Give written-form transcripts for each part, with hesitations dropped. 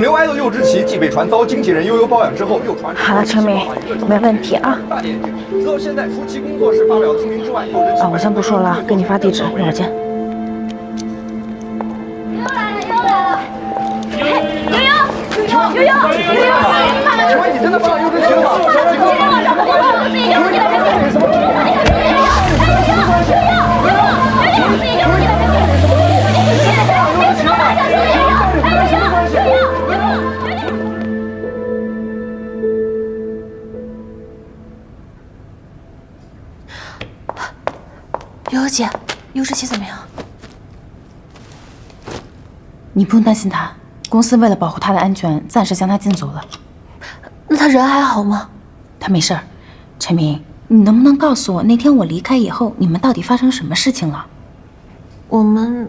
刘爱的柚之奇既被传遭经纪人悠悠包养之后，又传出好了，陈明，没问题啊。大连接。直到现在，除其工作室发表的声明之外，柚之奇我先不说了，给你发地址，一会儿见。悠悠，请问你真的帮了柚之奇了吗？今天晚上不工作，我自己邮给他人民。悠悠姐，柚之奇怎么样？你不用担心他，公司为了保护他的安全，暂时将他禁足了。那他人还好吗？他没事儿。陈明，你能不能告诉我，那天我离开以后，你们到底发生什么事情了？我们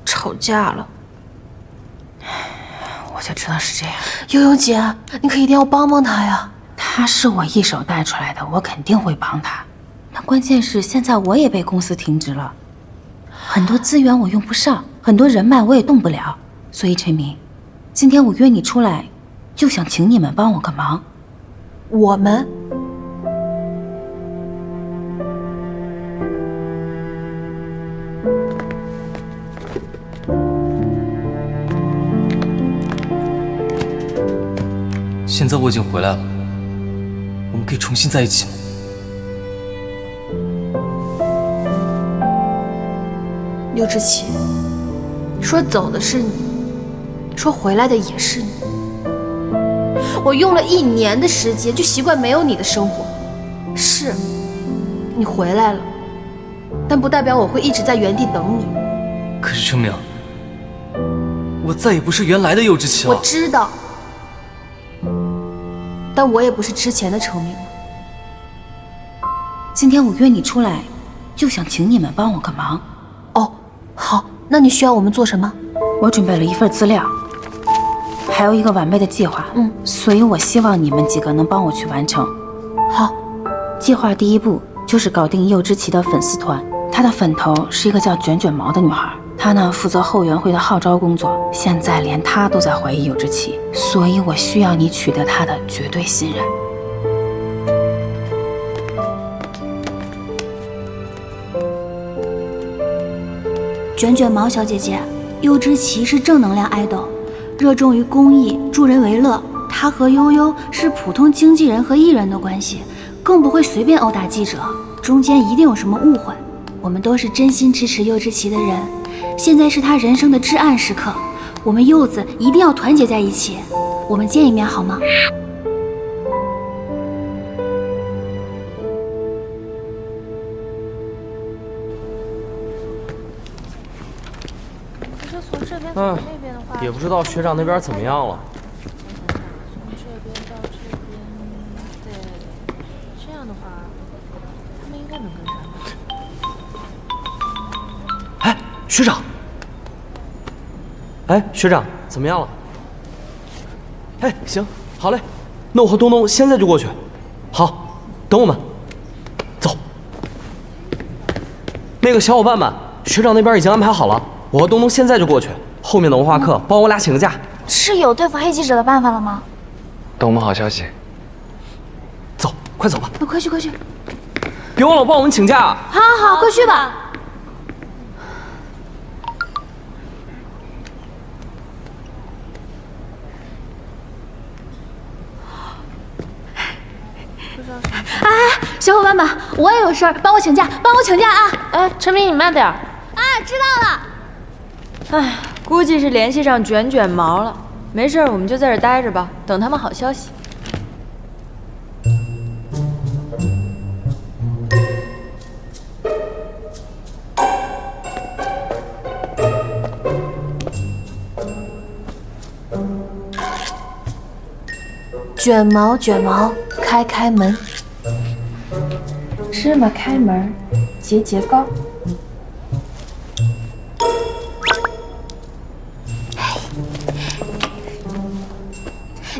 吵架了。我就知道是这样。悠悠姐，你可一定要帮帮他呀！他是我一手带出来的，我肯定会帮他。但关键是现在我也被公司停职了，很多资源我用不上，很多人脉我也动不了。所以陈明，今天我约你出来，就想请你们帮我个忙。我们？现在我已经回来了，我们可以重新在一起吗？柚之奇，说走的是你，说回来的也是你。我用了1年的时间就习惯没有你的生活。是，你回来了，但不代表我会一直在原地等你。可是程明，我再也不是原来的柚之奇了。我知道，但我也不是之前的程明了。今天我约你出来，就想请你们帮我个忙。哦，好，那你需要我们做什么？我准备了一份资料，还有一个完备的计划。所以我希望你们几个能帮我去完成。好，计划第一步就是搞定柚之奇的粉丝团，她的粉头是一个叫卷卷毛的女孩，她呢负责后援会的号召工作，现在连她都在怀疑柚之奇，所以我需要你取得她的绝对信任。卷卷毛小姐姐，柚之奇是正能量爱豆，热衷于公益，助人为乐。她和悠悠是普通经纪人和艺人的关系，更不会随便殴打记者，中间一定有什么误会。我们都是真心支持柚之奇的人，现在是她人生的至暗时刻，我们柚子一定要团结在一起。我们见一面好吗？也不知道学长那边怎么样了。从这边到这边，对，这样的话，他们应该能跟上吧？哎，学长！哎，学长，怎么样了？哎，行，好嘞，那我和东东现在就过去。好，等我们。走。那个小伙伴们，学长那边已经安排好了，我和东东现在就过去。后面的文化课帮我俩请个假。是有对付黑记者的办法了吗？等我们好消息。走，快走吧。快去快去！别忘了帮我们请假啊！好好好，快去吧。哎，小伙伴们，我也有事儿，帮我请假，帮我请假啊！哎，陈明，你慢点儿。啊，知道了。哎，估计是联系上卷卷毛了。没事，我们就在这儿待着吧，等他们好消息。卷毛卷毛，开开门。芝麻开门，节节高。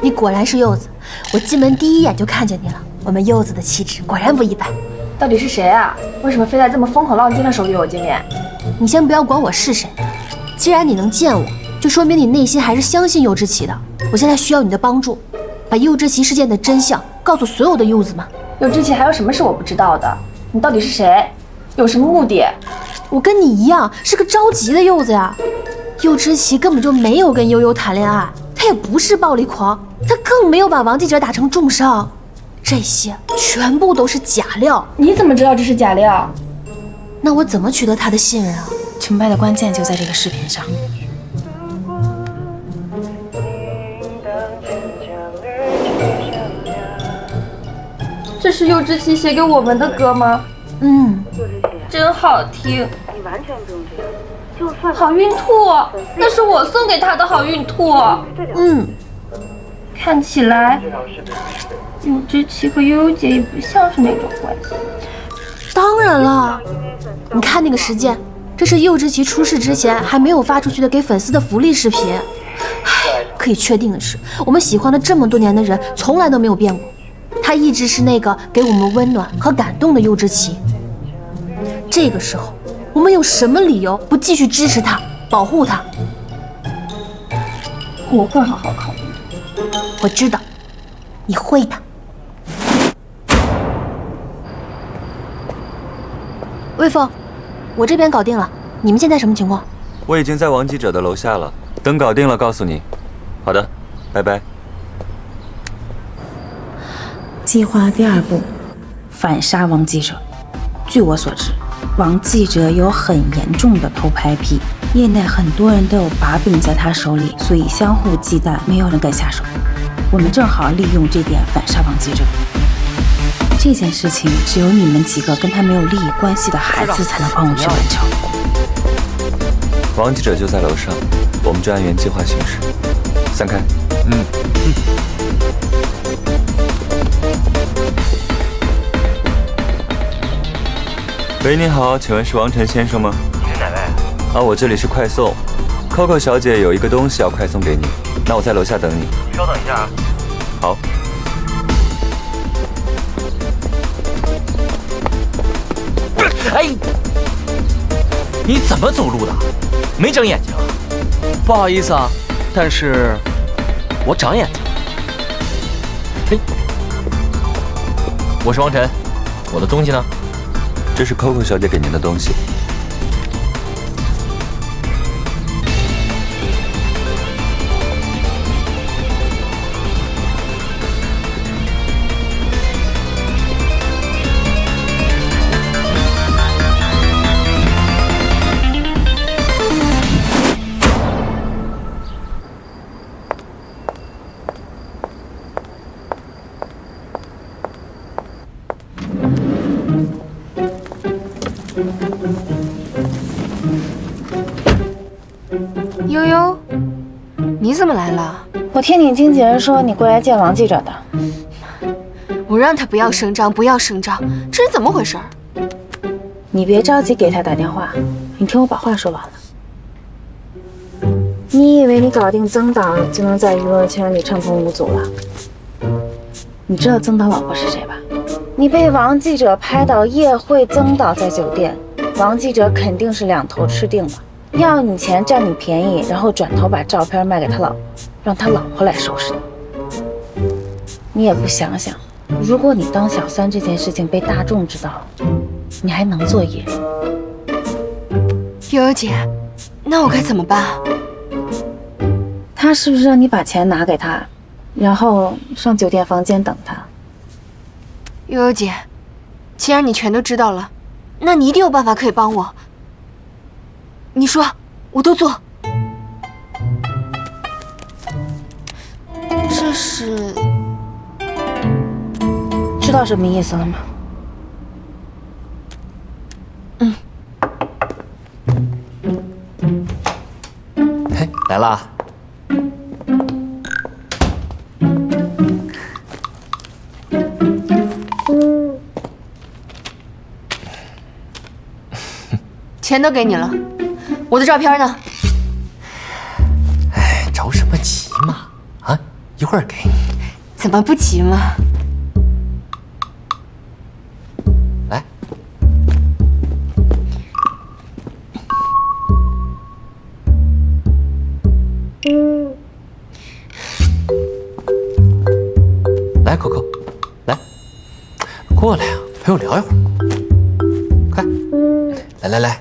你果然是柚子，我进门第一眼就看见你了。我们柚子的气质果然不一般。到底是谁啊？为什么非在这么风口浪尖的时候约我见面？你先不要管我是谁，既然你能见我，就说明你内心还是相信柚之奇的。我现在需要你的帮助，把柚之奇事件的真相告诉所有的柚子们。柚之奇还有什么是我不知道的？你到底是谁？有什么目的？我跟你一样是个着急的柚子呀。柚之奇根本就没有跟悠悠谈恋爱，他也不是暴力狂，他更没有把王记者打成重伤，这些全部都是假料。你怎么知道这是假料？那我怎么取得他的信任啊？成败的关键就在这个视频上。这是柚之奇写给我们的歌吗？真好听。你完全不用这样，就算好运兔，那是我送给他的好运兔。看起来柚之奇和悠悠姐也不像是那种关系。当然了，你看那个时间，这是柚之奇出事之前还没有发出去的给粉丝的福利视频。可以确定的是，我们喜欢了这么多年的人从来都没有变过，他一直是那个给我们温暖和感动的柚之奇。这个时候，我们有什么理由不继续支持他、保护他？我会好好考虑。我知道，你会的。魏峰，我这边搞定了，你们现在什么情况？我已经在王记者的楼下了，等搞定了告诉你。好的，拜拜。计划第2步，反杀王记者。据我所知，王记者有很严重的偷拍癖，业内很多人都有把柄在他手里，所以相互忌惮，没有人敢下手。我们正好利用这点反杀王记者。这件事情只有你们几个跟他没有利益关系的孩子才能帮我去完成。王记者就在楼上，我们就按原计划行事。散开。喂，你好，请问是王晨先生吗？你是哪位？我这里是快送 ，Coco 小姐有一个东西要快送给你，那我在楼下等你。你稍等一下啊。好。哎，你怎么走路的？没长眼睛啊？不好意思啊，但是我长眼睛。嘿，我是王晨，我的东西呢？这是 Coco 小姐给您的东西。悠悠，你怎么来了？我听你经纪人说你过来见王记者的。我让他不要声张，不要声张，这是怎么回事？你别着急给他打电话，你听我把话说完了。你以为你搞定曾导就能在娱乐圈里畅通无阻了？你知道曾导老婆是谁吧？你被王记者拍到夜会曾导在酒店，王记者肯定是两头吃定了，要你钱占你便宜，然后转头把照片卖给他老婆，让他老婆来收拾你。你也不想想，如果你当小三这件事情被大众知道了，你还能做艺人？悠悠姐，那我该怎么办？他是不是让你把钱拿给他，然后上酒店房间等他？悠悠姐，既然你全都知道了，那你一定有办法可以帮我。你说，我都做。这是知道什么意思了吗？嘿，来啦！钱都给你了，我的照片呢？哎，着什么急嘛？啊，一会儿给你。怎么不急嘛？来，来，Coco，来，过来呀，陪我聊一会儿。快，来。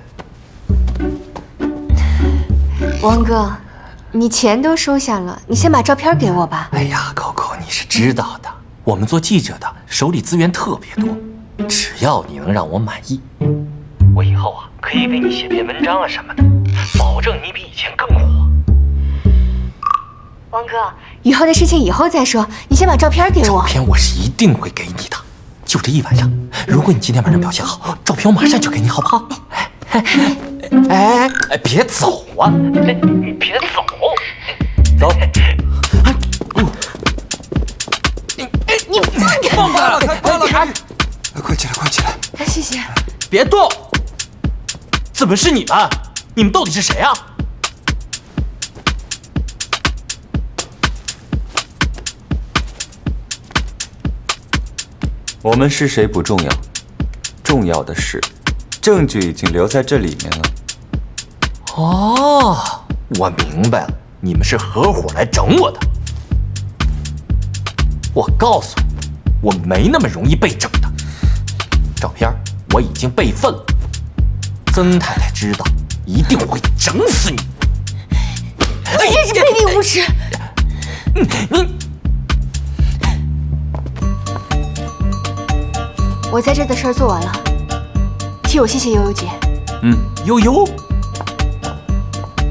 王哥，你钱都收下了，你先把照片给我吧。哎呀，Coco，你是知道的，我们做记者的手里资源特别多，只要你能让我满意，我以后啊可以为你写篇文章啊什么的，保证你比以前更火。王哥，以后的事情以后再说，你先把照片给我。照片我是一定会给你的，就这一晚上，如果你今天晚上表现好，照片我马上就给你，好不好？哎，别走啊！你别走，走。你放开了，快起来！谢谢。别动！怎么是你们？你们到底是谁啊？我们是谁不重要，重要的是，证据已经留在这里面了。哦，我明白了，你们是合伙来整我的。我告诉你，我没那么容易被整的。照片我已经备份了，曾太太知道，一定会整死你。你真是卑鄙无耻！我在这的事儿做完了，替我谢谢悠悠姐。悠悠，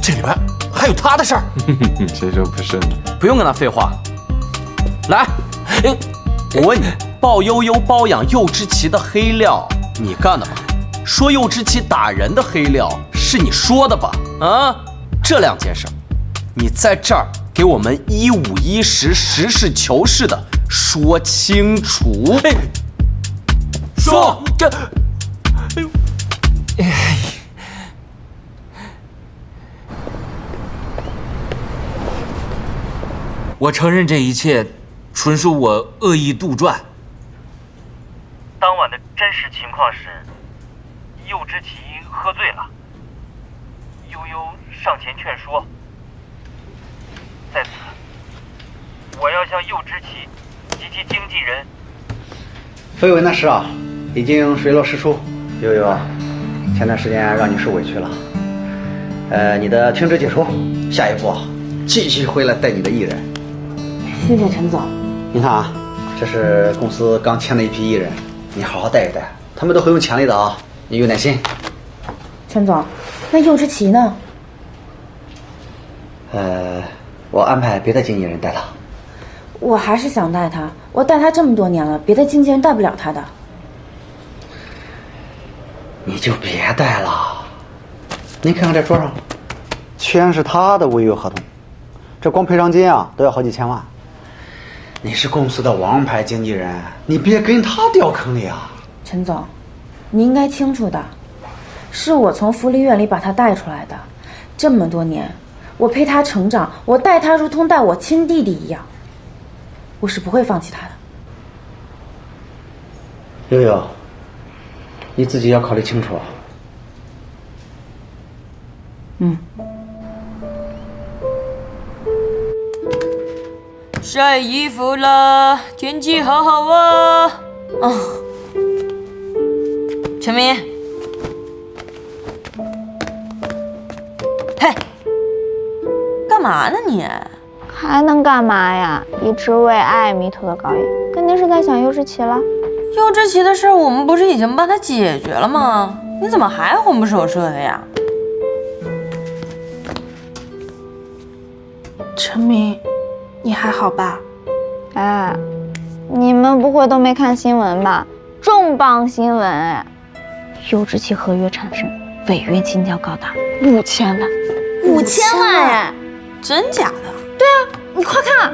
这里边还有她的事儿。谁说不是呢？不用跟他废话。来，我问你，鲍悠悠包养右之奇的黑料，你干的吧？说右之奇打人的黑料是你说的吧？啊，这两件事，你在这儿给我们1510实事求是的说清楚。说这，我承认这一切纯属我恶意杜撰。当晚的真实情况是，右之奇喝醉了，悠悠上前劝说。在此，我要向右之奇及其经纪人。绯闻的事啊，已经水落石出。悠悠，前段时间让你受委屈了，你的停职解除，下一步继续回来带你的艺人。谢谢陈总。你看啊，这是公司刚签的一批艺人，你好好带一带，他们都很有潜力的啊，你有耐心。陈总，那右之奇呢？我安排别的经纪人带他。我还是想带他，我带他这么多年了，别的经纪人带不了他的。你就别带了。您看看这桌上，全是他的违约合同，这光赔偿金啊都要好几千万。你是公司的王牌经纪人，你别跟他掉坑里啊。陈总，你应该清楚的，是我从福利院里把他带出来的，这么多年，我陪他成长，我待他如同待我亲弟弟一样，我是不会放弃他的。悠悠，你自己要考虑清楚。晒衣服了，天气好好啊！陈明，嘿，干嘛呢你？还能干嘛呀？一直为爱迷途的高野，肯定是在想右之奇了。右之奇的事儿，我们不是已经帮他解决了吗？你怎么还魂不守舍的呀？陈明，你还好吧？哎，你们不会都没看新闻吧？重磅新闻哎！右之奇合约产生，违约金要高达5000万，5000万哎！真假的？对啊，你快看！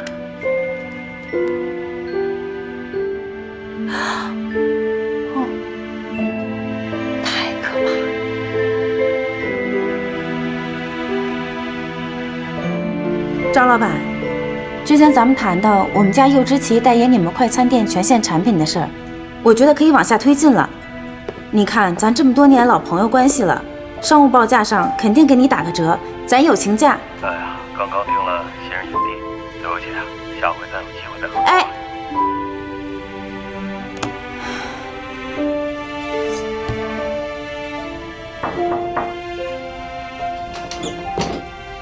太可怕了！张老板，之前咱们谈到我们家右之奇代言你们快餐店全线产品的事儿，我觉得可以往下推进了。你看咱这么多年老朋友关系了，商务报价上肯定给你打个折，咱友情价。哎呀，刚刚定了新人影帝，悠悠姐，下回咱有机会再合作。哎，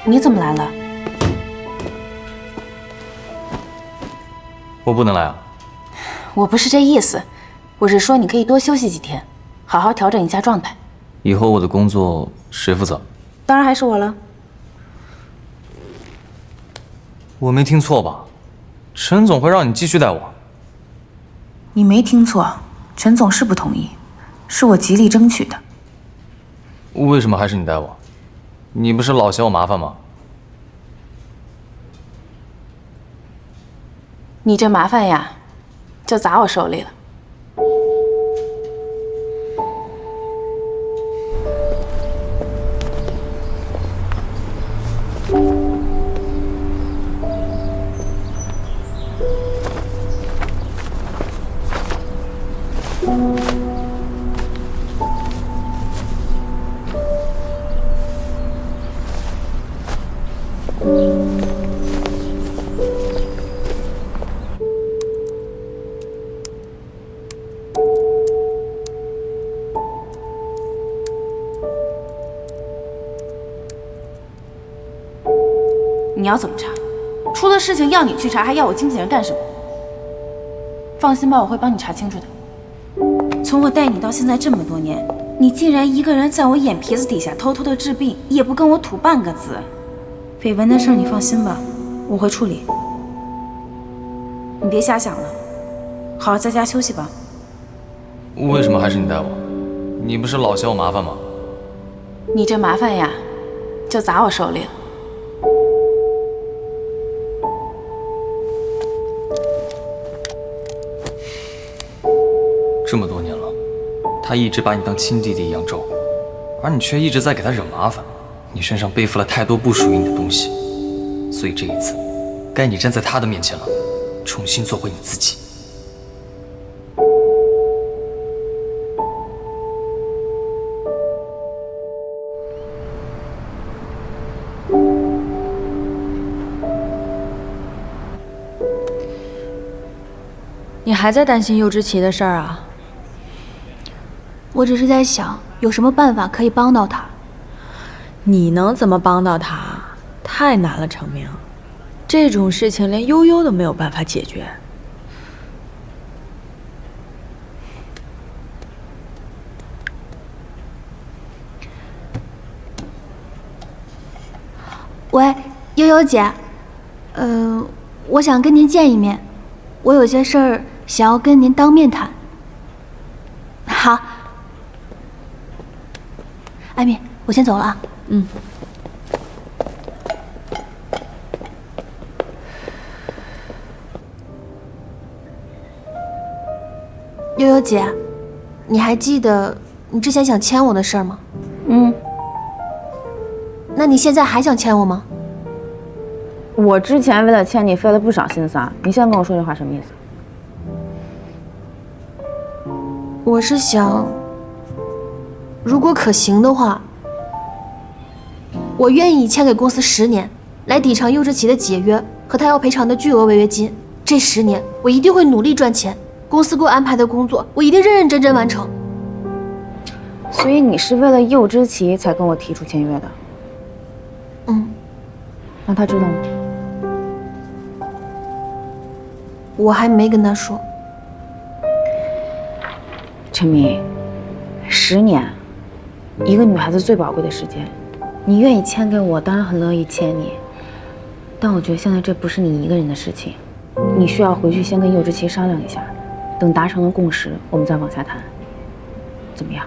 你怎么来了？我不能来啊。我不是这意思，我是说你可以多休息几天，好好调整一下状态。以后我的工作谁负责？当然还是我了。我没听错吧？陈总会让你继续带我？你没听错，陈总是不同意，是我极力争取的。为什么还是你带我？你不是老嫌我麻烦吗？你这麻烦呀，就砸我手里了。你要怎么查？出了事情要你去查，还要我经纪人干什么？放心吧，我会帮你查清楚的。从我带你到现在这么多年，你竟然一个人在我眼皮子底下偷偷的治病，也不跟我吐半个字。绯闻的事你放心吧，我会处理。你别瞎想了，好好在家休息吧。为什么还是你带我？你不是老嫌我麻烦吗？你这麻烦呀，就砸我手里了。这么多年了，他一直把你当亲弟弟一样照顾，而你却一直在给他惹麻烦。你身上背负了太多不属于你的东西，所以这一次，该你站在他的面前了，重新做回你自己。你还在担心柚之奇的事儿啊？我只是在想，有什么办法可以帮到他。你能怎么帮到他？太难了，程明。这种事情连悠悠都没有办法解决。喂，悠悠姐，我想跟您见一面，我有些事儿想要跟您当面谈。好，艾米，我先走了啊。嗯。悠悠姐，你还记得你之前想签我的事儿吗？那你现在还想签我吗？我之前为了签你费了不少心思啊，你现在跟我说这话什么意思？我是想，如果可行的话，我愿意签给公司10年，来抵偿柚之奇的解约和他要赔偿的巨额违约金。这10年，我一定会努力赚钱，公司给我安排的工作，我一定认认真真完成。所以你是为了柚之奇才跟我提出签约的？那他知道吗？我还没跟他说。陈明，10年，一个女孩子最宝贵的时间，你愿意签给我，当然很乐意签你。但我觉得现在这不是你一个人的事情，你需要回去先跟柚之奇商量一下，等达成了共识，我们再往下谈，怎么样？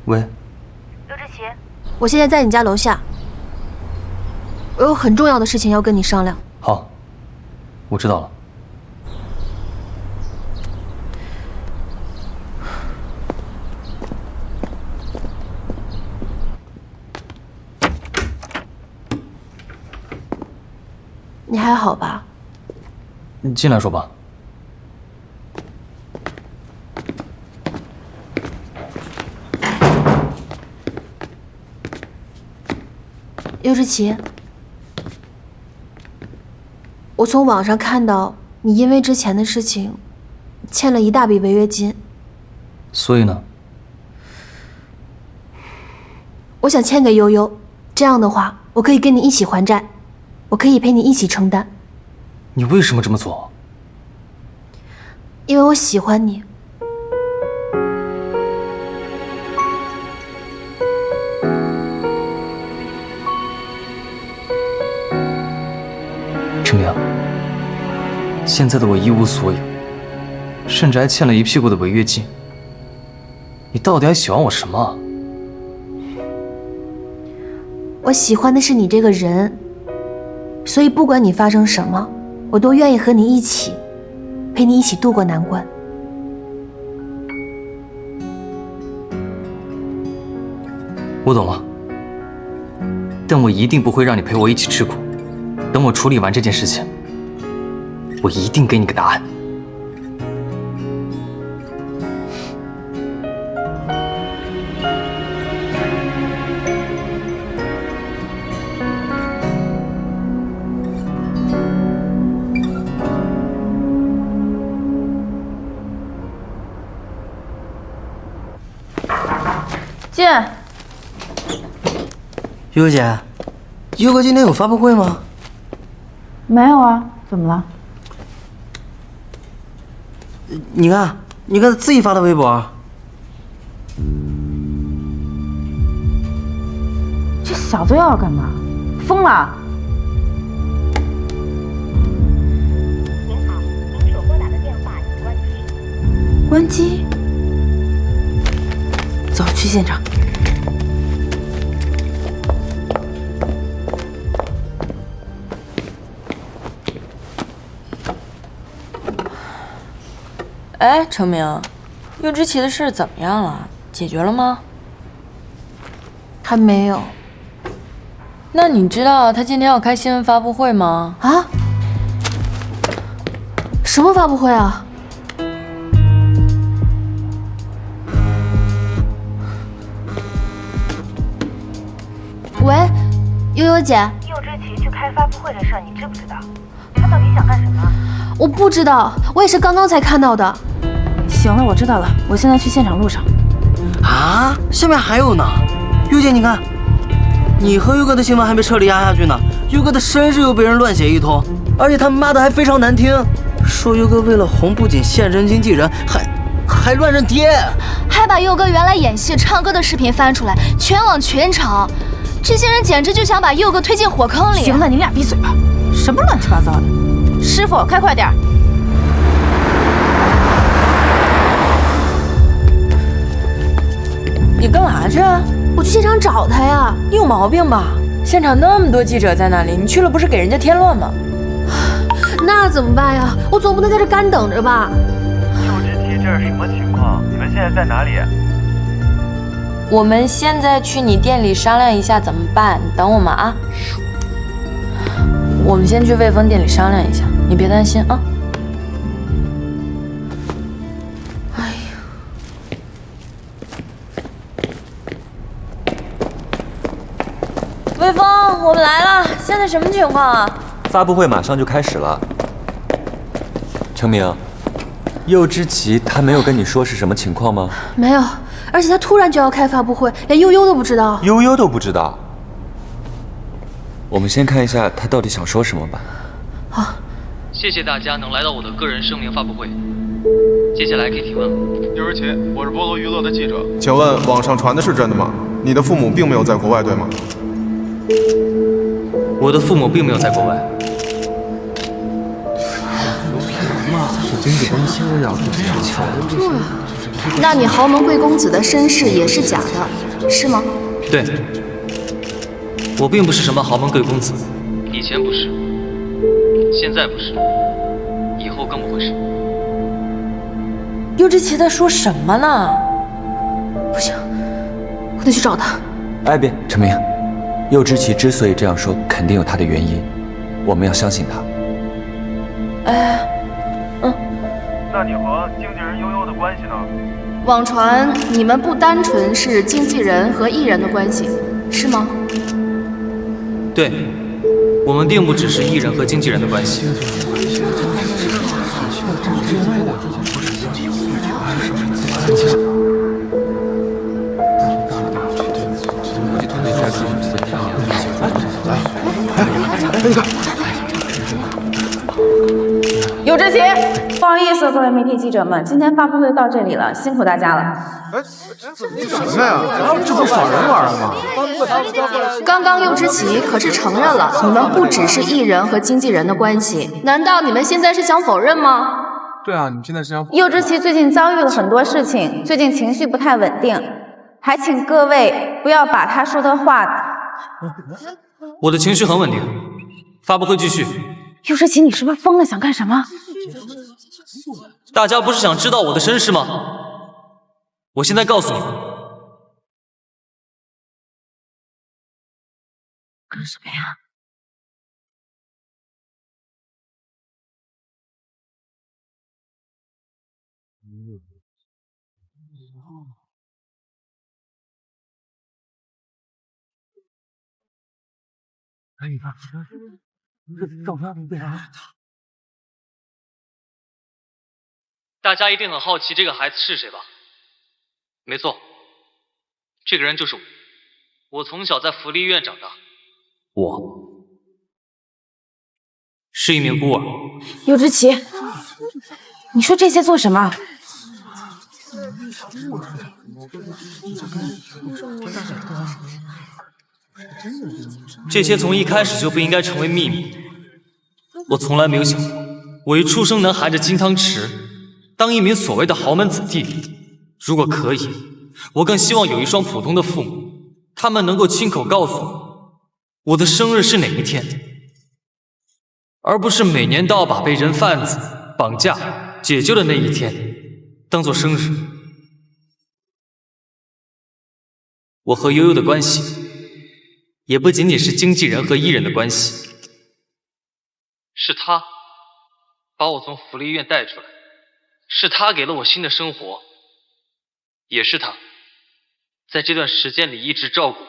喂，刘志奇，我现在在你家楼下，我有很重要的事情要跟你商量。好，我知道了。你还还好吧？你进来说吧。尤之琪，我从网上看到你因为之前的事情欠了一大笔违约金。所以呢？我想签给悠悠，这样的话，我可以跟你一起还债，我可以陪你一起承担。你为什么这么做？因为我喜欢你。程明，现在的我一无所有，甚至还欠了一屁股的违约金。你到底还喜欢我什么？我喜欢的是你这个人，所以不管你发生什么，我都愿意和你一起，陪你一起度过难关。我懂了，但我一定不会让你陪我一起吃苦。等我处理完这件事情，我一定给你个答案。进。悠悠姐，悠哥今天有发布会吗？没有啊，怎么了？你看他自己发的微博。这小子又要干嘛？疯了！您好，您所拨打的电话已关机。关机？走，去现场。哎，程明，岳之琪的事怎么样了？解决了吗？还没有。那你知道他今天要开新闻发布会吗？啊？什么发布会啊？喂，悠悠姐。佑之琪去开发布会的事，你知不知道？他到底想干什么？我不知道，我也是刚刚才看到的。行了，我知道了，我现在去现场路上。啊，下面还有呢。悠姐，你看，你和悠哥的新闻还没彻底压下去呢，悠哥的身世又被人乱写一通，而且他骂的还非常难听，说悠哥为了红不仅现身经纪人，还乱认爹，还把佑哥原来演戏唱歌的视频翻出来，全网群嘲。这些人简直就想把佑哥推进火坑里。行了，你俩闭嘴吧！什么乱七八糟的！师傅，开快点！你干嘛去啊？我去现场找他呀。你有毛病吧？现场那么多记者在那里，你去了不是给人家添乱吗？那怎么办呀？我总不能在这干等着吧？佑之琪，这是什么情况？你们现在在哪里？我们现在去你店里商量一下怎么办，你等我们啊。我们先去魏峰店里商量一下，你别担心啊。哎呀，魏峰，我们来了，现在什么情况啊？发布会马上就开始了。程明，佑之琪他没有跟你说是什么情况吗？没有，而且他突然就要开发布会，连悠悠都不知道。悠悠都不知道。我们先看一下他到底想说什么吧。好，谢谢大家能来到我的个人声明发布会。接下来可以提问了。佑之琪，我是菠萝娱乐的记者，请问网上传的是真的吗？你的父母并没有在国外，对吗？我的父母并没有在国外。那你豪门贵公子的身世也是假的，是吗？对，我并不是什么豪门贵公子，以前不是，现在不是，以后更不会是。佑之琪在说什么呢？不行，我得去找他。哎，程明，佑之琪之所以这样说，肯定有他的原因，我们要相信他。那你和经纪人悠悠的关系呢？网传你们不单纯是经纪人和艺人的关系，是吗？对，我们并不只是艺人和经纪人的关系。你看，有志奇，不好意思，各位媒体记者们，今天发布会到这里了，辛苦大家了。哎，什么呀？这不耍人玩吗？刚刚右之奇可是承认了，你们不只是艺人和经纪人的关系，难道你们现在是想否认吗？对啊，你们现在是想……右之奇最近遭遇了很多事情，最近情绪不太稳定，还请各位不要把他说的话。我的情绪很稳定，发布会继续。右之奇，你是不是疯了？想干什么？大家不是想知道我的身世吗？我现在告诉你们。干什么呀？哎，你看，这照片被啥？大家一定很好奇这个孩子是谁吧？没错，这个人就是我。我从小在福利院长大，我是一名孤儿。右之奇，你说这些做什么？这些从一开始就不应该成为秘密。我从来没有想过，我一出生能含着金汤匙，当一名所谓的豪门子弟。如果可以，我更希望有一双普通的父母，他们能够亲口告诉我的生日是哪一天，而不是每年都要把被人贩子绑架解救的那一天当做生日。我和悠悠的关系也不仅仅是经纪人和艺人的关系，是他把我从福利院带出来，是他给了我新的生活，也是他在这段时间里一直照顾我、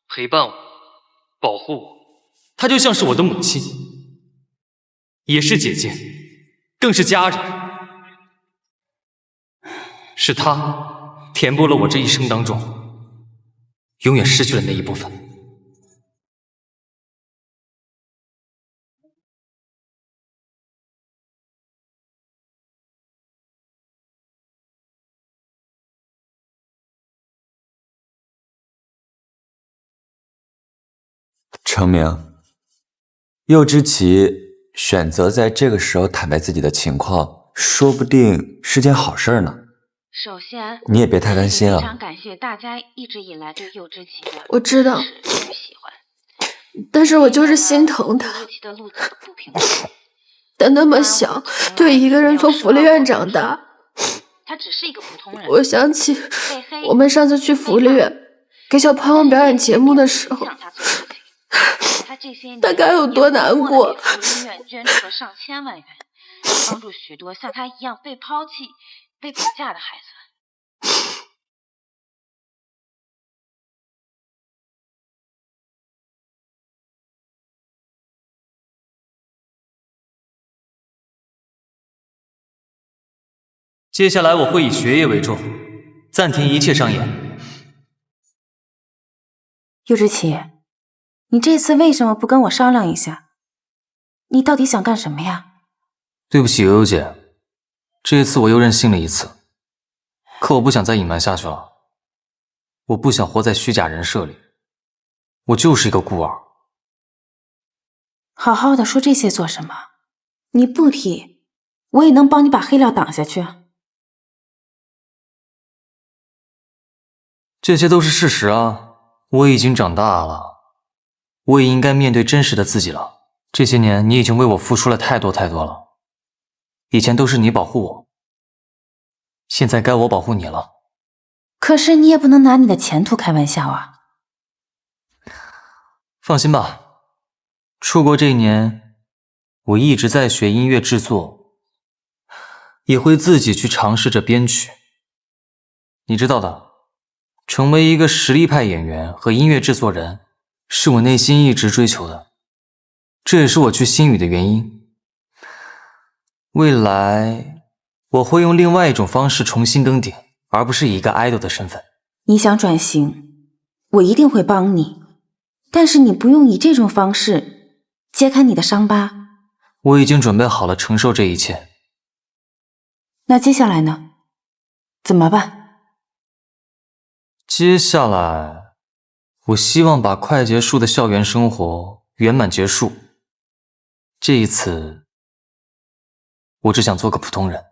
陪伴我、保护我。他就像是我的母亲，也是姐姐，更是家人。是他填补了我这一生当中永远失去的那一部分。程明，右之奇选择在这个时候坦白自己的情况，说不定是件好事呢。首先，你也别太担心啊。非常感谢大家一直以来对右之奇的我知道，喜欢，但是我就是心疼他。他那么小，就一个人从福利院长大。他只是一个普通人。我想起我们上次去福利院给小朋友表演节目的时候，他该有多难过。福利院捐助了上千万元，帮助许多像他一样被抛弃、被绑架的孩子。接下来我会以学业为重，暂停一切商演。右之奇，你这次为什么不跟我商量一下？你到底想干什么呀？对不起，悠悠姐，这次我又任性了一次，可我不想再隐瞒下去了。我不想活在虚假人设里，我就是一个孤儿。好好的说这些做什么？你不提，我也能帮你把黑料挡下去。这些都是事实啊，我已经长大了，我也应该面对真实的自己了。这些年你已经为我付出了太多太多了，以前都是你保护我，现在该我保护你了。可是你也不能拿你的前途开玩笑啊。放心吧，出国这一年我一直在学音乐制作，也会自己去尝试着编曲。你知道的，成为一个实力派演员和音乐制作人，是我内心一直追求的，这也是我去星宇的原因。未来我会用另外一种方式重新登顶，而不是以一个 idol 的身份。你想转型，我一定会帮你，但是你不用以这种方式揭开你的伤疤。我已经准备好了承受这一切。那接下来呢？怎么办？接下来，我希望把快结束的校园生活圆满结束。这一次，我只想做个普通人。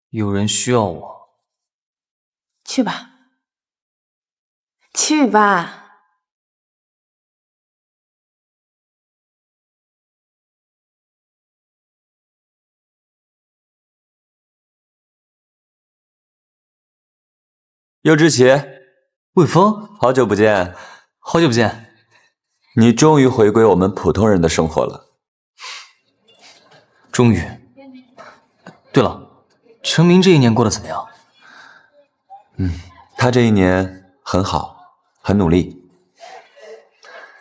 有人需要我，去吧，去吧。右之奇，魏峰，好久不见，好久不见，你终于回归我们普通人的生活了。终于。对了，陈明这一年过得怎么样？他这一年很好，很努力。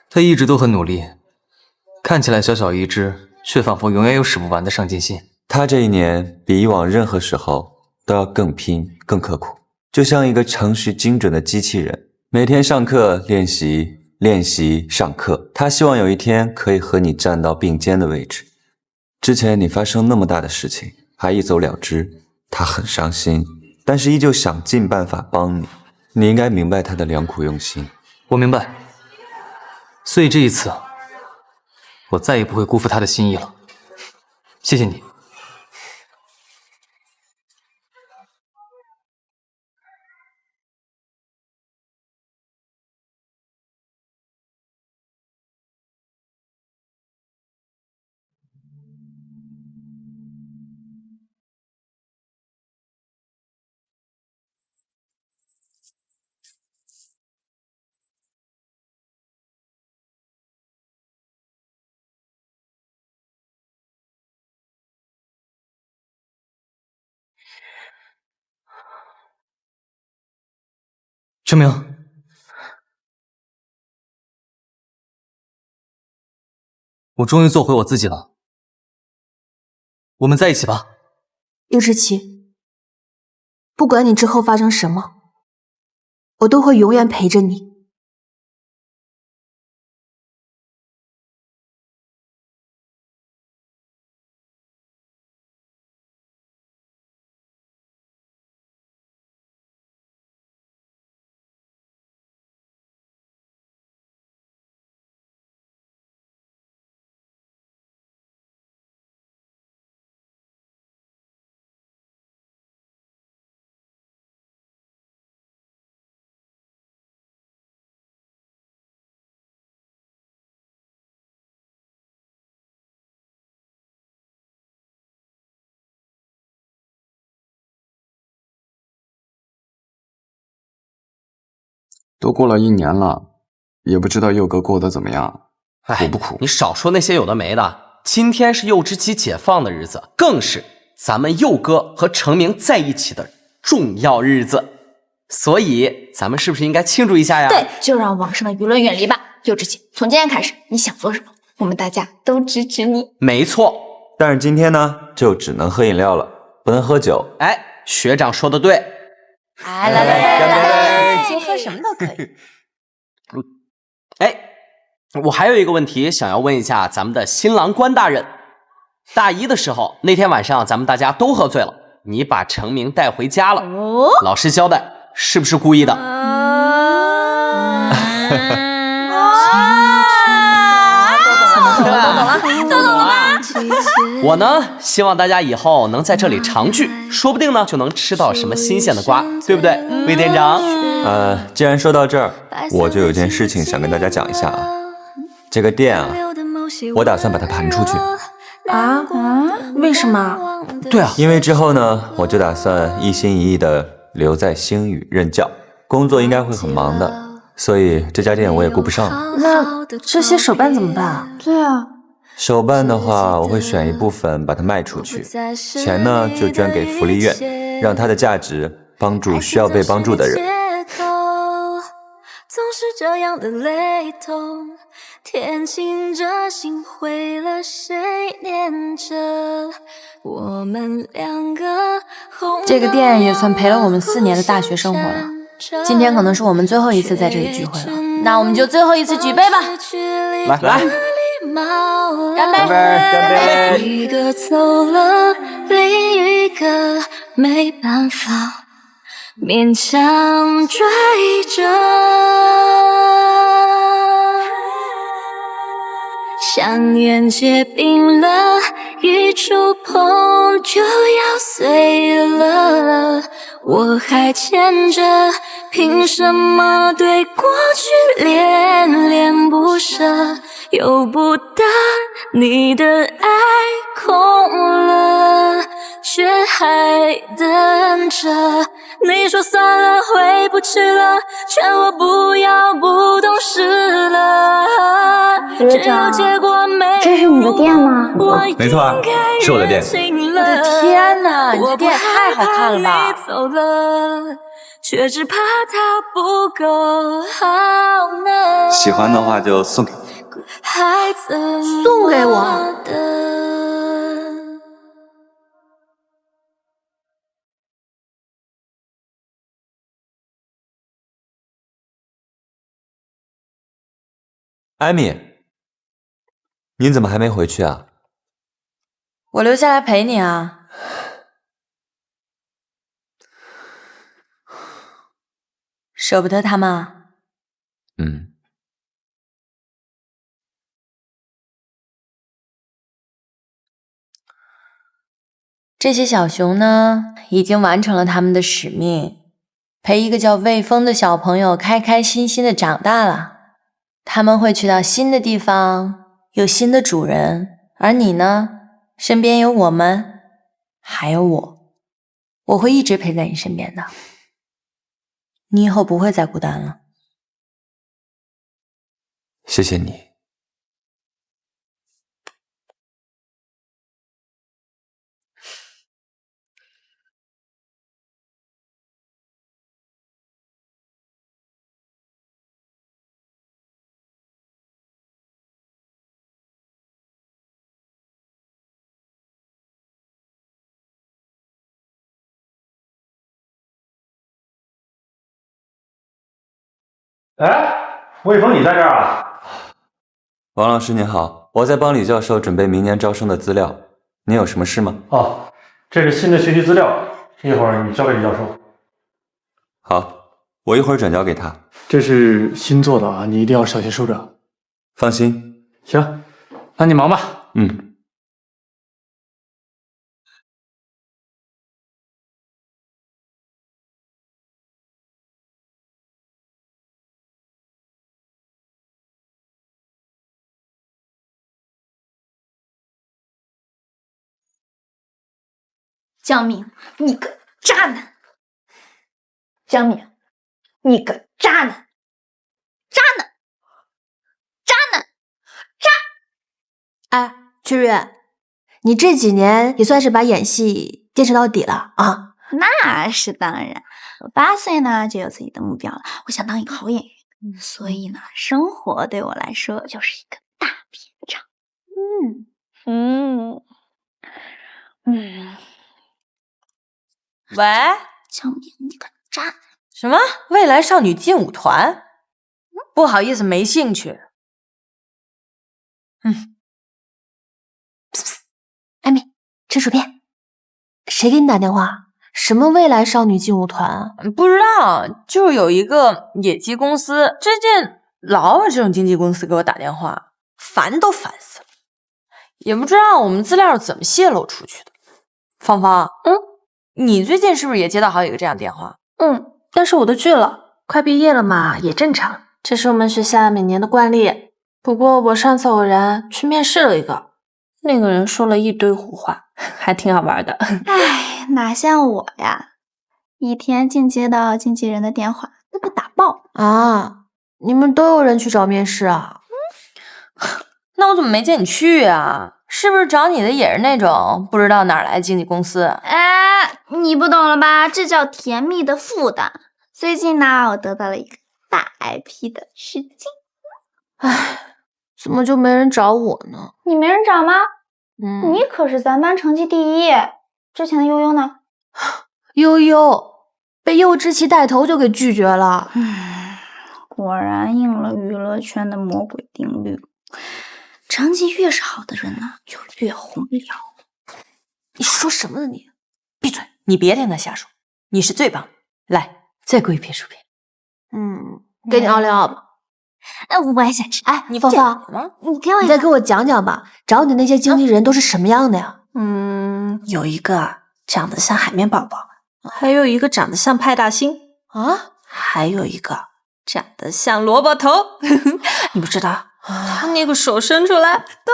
他一直都很努力，看起来小小一只，却仿佛永远有使不完的上进心。他这一年比以往任何时候都要更拼、更刻苦，就像一个程序精准的机器人，每天上课练习、练习、上课。他希望有一天可以和你站到并肩的位置。之前你发生那么大的事情，还一走了之，他很伤心，但是依旧想尽办法帮你。你应该明白他的良苦用心。我明白，所以这一次，我再也不会辜负他的心意了。谢谢你。陈明，我终于做回我自己了。我们在一起吧。右之奇，不管你之后发生什么，我都会永远陪着你。都过了1年了，也不知道佑哥过得怎么样，苦不苦？你少说那些有的没的。今天是佑之奇解放的日子，更是咱们佑哥和程明在一起的重要日子，所以咱们是不是应该庆祝一下呀？对，就让网上的舆论远离吧。右之奇，从今天开始，你想做什么，我们大家都支持你。没错，但是今天呢，就只能喝饮料了，不能喝酒。哎，学长说的对。来，请喝什么都可以。哎，我还有一个问题想要问一下咱们的新郎官大人。大一的时候，那天晚上咱们大家都喝醉了，你把程明带回家了。老实交代，是不是故意的？都懂了吧？我呢，希望大家以后能在这里常聚，说不定呢就能吃到什么新鲜的瓜，对不对，魏店长？既然说到这儿，我就有件事情想跟大家讲一下啊。这个店啊，我打算把它盘出去。啊？为什么？对啊，因为之后呢，我就打算一心一意的留在星宇任教，工作应该会很忙的，所以这家店我也顾不上了。那这些手办怎么办啊？对啊，手办的话，我会选一部分把它卖出去，钱呢就捐给福利院，让它的价值帮助需要被帮助的人。总是这样的雷同，天晴着心毁了谁念着我们两个。这个店也算陪了我们4年的大学生活了，今天可能是我们最后一次在这里聚会了，那我们就最后一次举杯吧。来，干杯！干杯！一个走了，另一个没办法勉强追着，像眼结冰了，一触碰就要碎了。我还牵着，凭什么对过去恋恋不舍？由不得你的爱空了，却还等着。你说算了，回不去了，劝我不要不懂事了。只有结果没有，这是你的店吗？没错啊，是我的店。我的天哪，你的店太好看了吧！却只怕它不够好呢。喜欢的话就送给你。送给我？艾米，你怎么还没回去啊？我留下来陪你啊。舍不得他吗？这些小熊呢，已经完成了他们的使命，陪一个叫魏峰的小朋友开开心心的长大了。他们会去到新的地方，有新的主人，而你呢，身边有我们，还有我，我会一直陪在你身边的。你以后不会再孤单了。谢谢你。哎，魏峰，你在这儿啊？王老师您好，我在帮李教授准备明年招生的资料，您有什么事吗？哦，这是新的学习资料，一会儿你交给李教授。好，我一会儿转交给他。这是新做的啊，你一定要小心收着。放心。行，那你忙吧。江明，你个渣男！江明，你个渣男！渣男！渣男！哎，曲蕊，你这几年也算是把演戏坚持到底了啊！那是当然，我8岁呢就有自己的目标了，我想当一个好演员。所以呢，生活对我来说就是一个大片场。喂，江明，你个渣男！什么？未来少女劲舞团？不好意思，没兴趣。艾米，吃薯片。谁给你打电话？什么未来少女劲舞团啊？不知道，就是有一个野鸡公司，最近老有这种经纪公司给我打电话，烦都烦死了。也不知道我们资料是怎么泄露出去的。芳芳，你最近是不是也接到好几个这样的电话？但是我都拒了，快毕业了嘛，也正常，这是我们学校每年的惯例。不过我上次偶然去面试了一个，那个人说了一堆胡话，还挺好玩的。唉，哪像我呀，一天净接到经纪人的电话，都被打爆啊！你们都有人去找面试啊？那我怎么没见你去啊？是不是找你的也是那种不知道哪儿来经纪公司？哎，你不懂了吧？这叫甜蜜的负担。最近呢，我得到了一个大 IP 的试镜。唉，怎么就没人找我呢？你没人找吗？你可是咱班成绩第一。之前的悠悠呢？悠悠被柚之奇带头就给拒绝了。果然应了娱乐圈的魔鬼定律，成绩越是好的人呢，就越红不了。你说什么呢你？闭嘴！你别听他瞎说，你是最棒的。来，再给我一片薯片。给你奥利奥吧。我也想吃。哎，你芳芳，你给我一个。你再给我讲讲吧，找你那些经纪人都是什么样的呀？有一个长得像海绵宝宝，还有一个长得像派大星啊，还有一个长得像萝卜头。你不知道，他那个手伸出来都……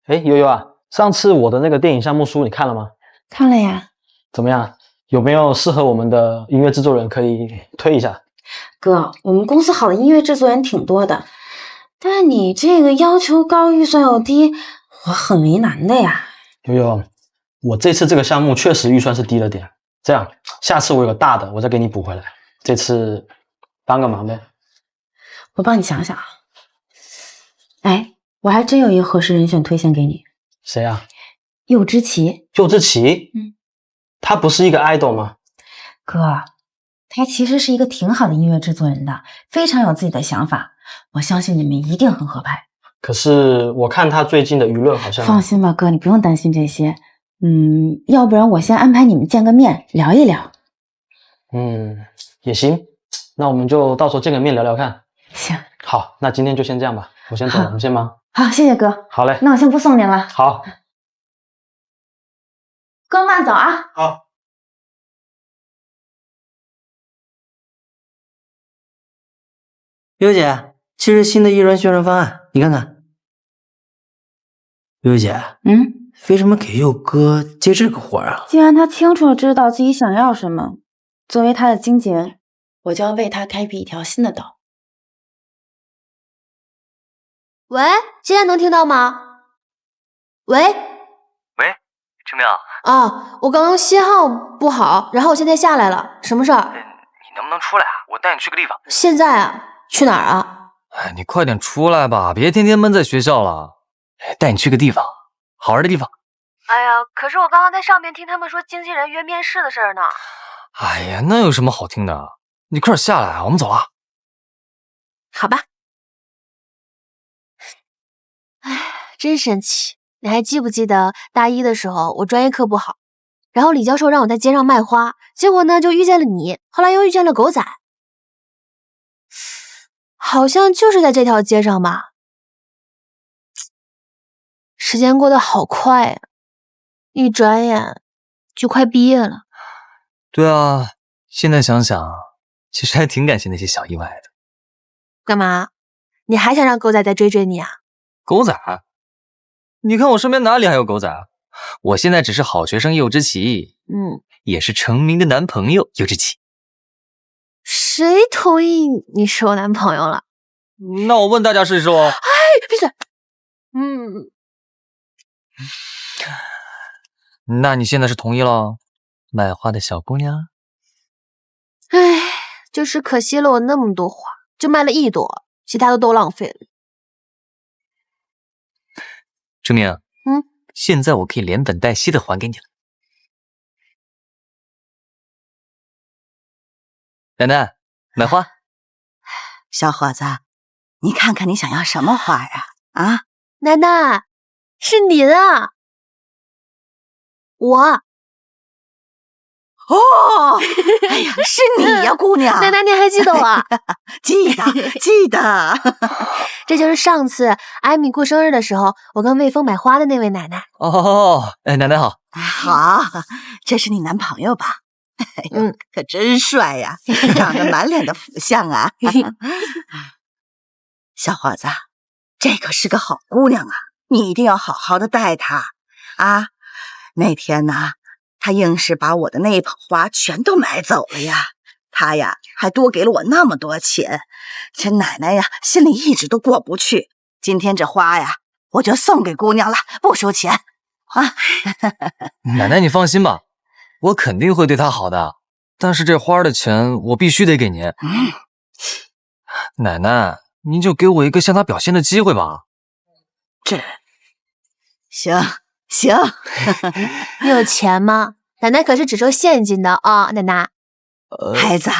哎，悠悠啊，上次我的那个电影项目书你看了吗？看了呀。怎么样？有没有适合我们的音乐制作人可以推一下？哥，我们公司好的音乐制作人挺多的，但你这个要求高，预算又低，我很为难的呀。悠悠，我这次这个项目确实预算是低了点，这样下次我有个大的，我再给你补回来。这次帮个忙呗。我帮你想想啊。哎，我还真有一个合适人选推荐给你。谁啊？柚之奇。柚之奇？他不是一个 idol 吗？哥，他其实是一个挺好的音乐制作人的，非常有自己的想法，我相信你们一定很合拍。可是我看他最近的舆论好像……放心吧哥，你不用担心这些。要不然我先安排你们见个面聊一聊。也行，那我们就到时候见个面聊聊看。行，好，那今天就先这样吧，我先走了，我们先忙。好，谢谢哥。好嘞，那我先不送您了。好，哥慢走啊。好。悠姐，这是新的艺人宣传方案，你看看。悠姐，为什么给佑哥接这个活啊？既然他清楚知道自己想要什么，作为他的经纪人，我就要为他开辟一条新的道。喂，现在能听到吗？喂，程明啊。啊，我刚刚信号不好，然后我现在下来了，什么事儿？你能不能出来啊？我带你去个地方。现在啊？去哪儿啊？哎，你快点出来吧，别天天闷在学校了。带你去个地方，好玩的地方。哎呀，可是我刚刚在上面听他们说经纪人约面试的事儿呢。哎呀，那有什么好听的？你快点下来，我们走了。好吧。哎，真神奇！你还记不记得大一的时候，我专业课不好，然后李教授让我在街上卖花，结果呢就遇见了你，后来又遇见了狗仔。好像就是在这条街上吧。时间过得好快呀，一转眼就快毕业了。对啊，现在想想，其实还挺感谢那些小意外的。干嘛？你还想让狗仔再追追你啊？狗仔？你看我身边哪里还有狗仔啊？我现在只是好学生柚之奇，也是成名的男朋友柚之奇。谁同意你是我男朋友了？那我问大家试试哦。哎，闭嘴！那你现在是同意了？卖花的小姑娘。哎，就是可惜了我那么多花，就卖了1朵，其他的都浪费了。程明，现在我可以连本带息的还给你了。奶奶，买花。小伙子，你看看你想要什么花呀？啊，奶奶，是您啊！我。哦，哎呀，是你呀，姑娘！奶奶，你还记得我？记得。这就是上次艾米过生日的时候，我跟魏峰买花的那位奶奶。哦，奶奶好。好，这是你男朋友吧？哎呦，可真帅呀，长得满脸的福相啊！小伙子，这可是个好姑娘啊！你一定要好好的待她啊！那天呢，她硬是把我的那一捧花全都买走了呀。她呀还多给了我那么多钱，这奶奶呀心里一直都过不去。今天这花呀，我就送给姑娘了，不收钱啊。奶奶你放心吧，我肯定会对她好的。但是这花的钱我必须得给您。奶奶，您就给我一个向她表现的机会吧。这行。你有钱吗？奶奶可是只收现金的啊，奶奶。孩子，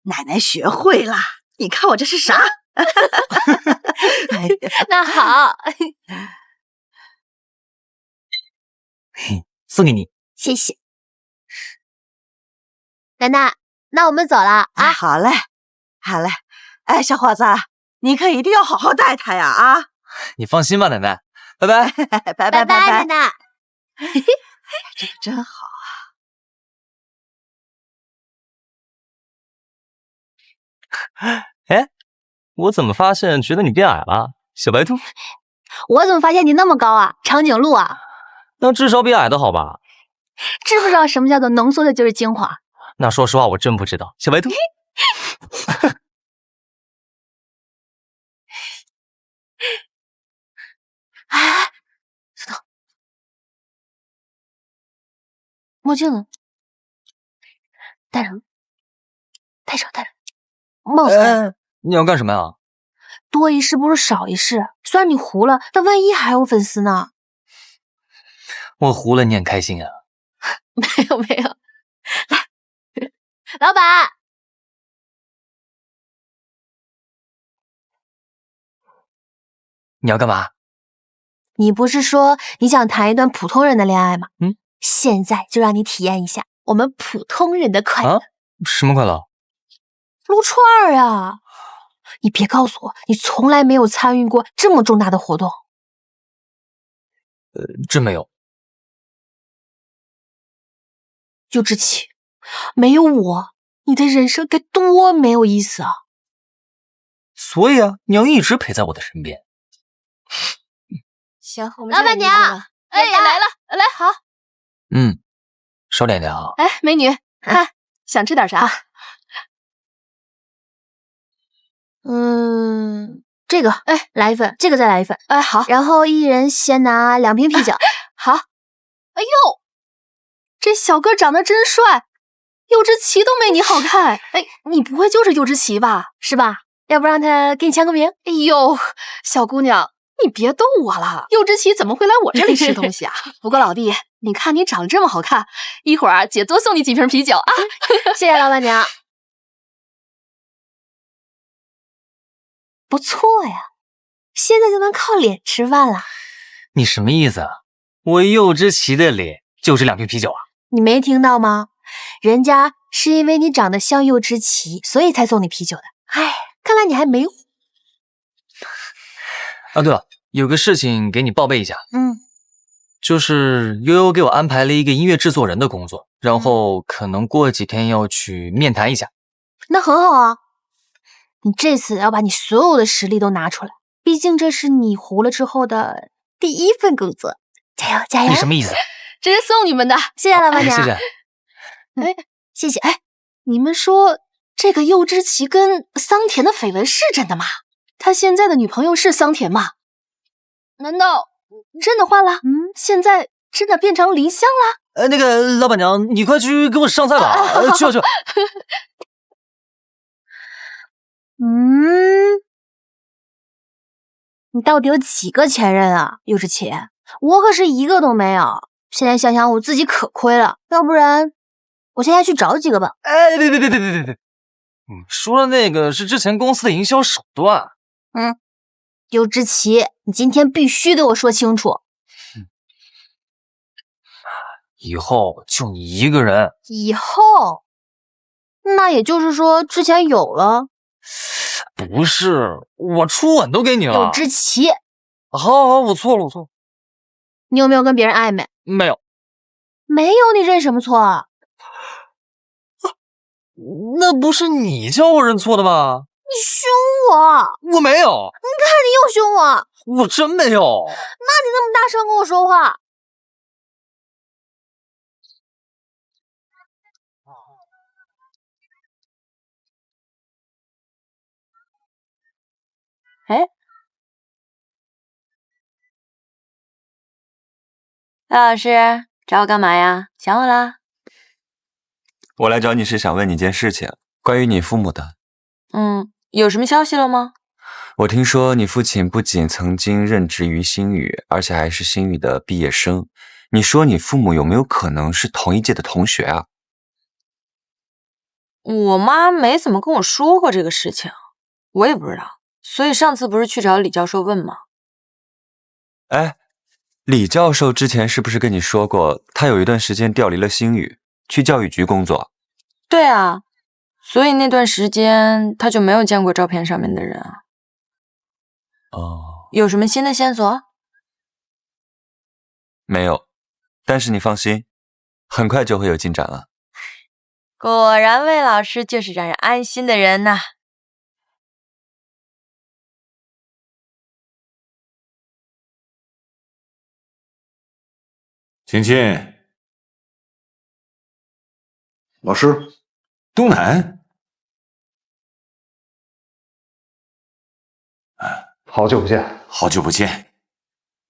奶奶学会了，你看我这是啥？那好，送给你，谢谢。奶奶，那我们走了啊。好嘞。哎，小伙子，你可一定要好好待她呀啊！你放心吧，奶奶，拜拜，拜拜，奶奶。这个真好啊！哎，我怎么发现觉得你变矮了，小白兔？我怎么发现你那么高啊，长颈鹿啊？那至少比矮的好吧？知不知道什么叫做浓缩的就是精华？那说实话，我真不知道，小白兔。哎，等等，墨镜呢？戴上，帽子。你要干什么呀？多一事不如少一事。虽然你糊了，但万一还有粉丝呢？我糊了，你很开心啊？没有。来，老板。你要干嘛？你不是说你想谈一段普通人的恋爱吗？现在就让你体验一下我们普通人的快乐。什么快乐？撸串儿啊！你别告诉我，你从来没有参与过这么重大的活动。真没有。就之奇，没有我，你的人生该多没有意思啊！所以啊，你要一直陪在我的身边。行，我们老板娘，哎，来了，来好。收敛点啊。哎，美女，看想吃点啥？这个，哎，来一份，这个再来一份，哎，好。然后一人先拿2瓶啤酒，好。哎呦，这小哥长得真帅，柚之奇都没你好看。哎，你不会就是柚之奇吧？是吧？要不让他给你签个名？哎呦，小姑娘，你别逗我了，柚之奇怎么会来我这里吃东西啊？不过老弟，你看你长得这么好看，一会儿姐多送你几瓶啤酒啊！谢谢老板娘。不错呀，现在就能靠脸吃饭了。你什么意思啊？我柚之奇的脸就值2瓶啤酒啊？你没听到吗？人家是因为你长得像柚之奇，所以才送你啤酒的。哎，看来你还没啊，对了，有个事情给你报备一下。就是悠悠给我安排了一个音乐制作人的工作，然后可能过几天要去面谈一下。那很好啊，你这次要把你所有的实力都拿出来，毕竟这是你糊了之后的第一份工作。加油加油！你什么意思？这是送你们的，谢谢老板娘。谢谢。哎，谢谢。哎，你们说这个柚之奇跟桑田的绯闻是真的吗？他现在的女朋友是桑田吗？难道真的换了？现在真的变成林香了？那个老板娘，你快去给我上菜吧。去。你到底有几个前任啊，柚之奇？我可是一个都没有。现在想想我自己可亏了，要不然我现在去找几个吧。哎，别！你说的那个是之前公司的营销手段。柚之奇，你今天必须给我说清楚。以后就你一个人。以后？那也就是说之前有了？不是，我初吻都给你了。柚之奇。好，我错了。你有没有跟别人暧昧？没有。没有，你认什么错啊？那不是你叫我认错的吗？你凶我！我没有，你看你又凶我！我真没有。那你那么大声跟我说话？哎，赖老师找我干嘛呀？想我啦？我来找你是想问你件事情，关于你父母的。有什么消息了吗？我听说你父亲不仅曾经任职于星宇，而且还是星宇的毕业生。你说你父母有没有可能是同一届的同学啊？我妈没怎么跟我说过这个事情，我也不知道。所以上次不是去找李教授问吗？哎，李教授之前是不是跟你说过，他有一段时间调离了星宇，去教育局工作？对啊，所以那段时间他就没有见过照片上面的人啊。哦，有什么新的线索？没有，但是你放心，很快就会有进展了。果然魏老师就是让人安心的人呐。芊芊，老师，东南，好久不见，好久不见，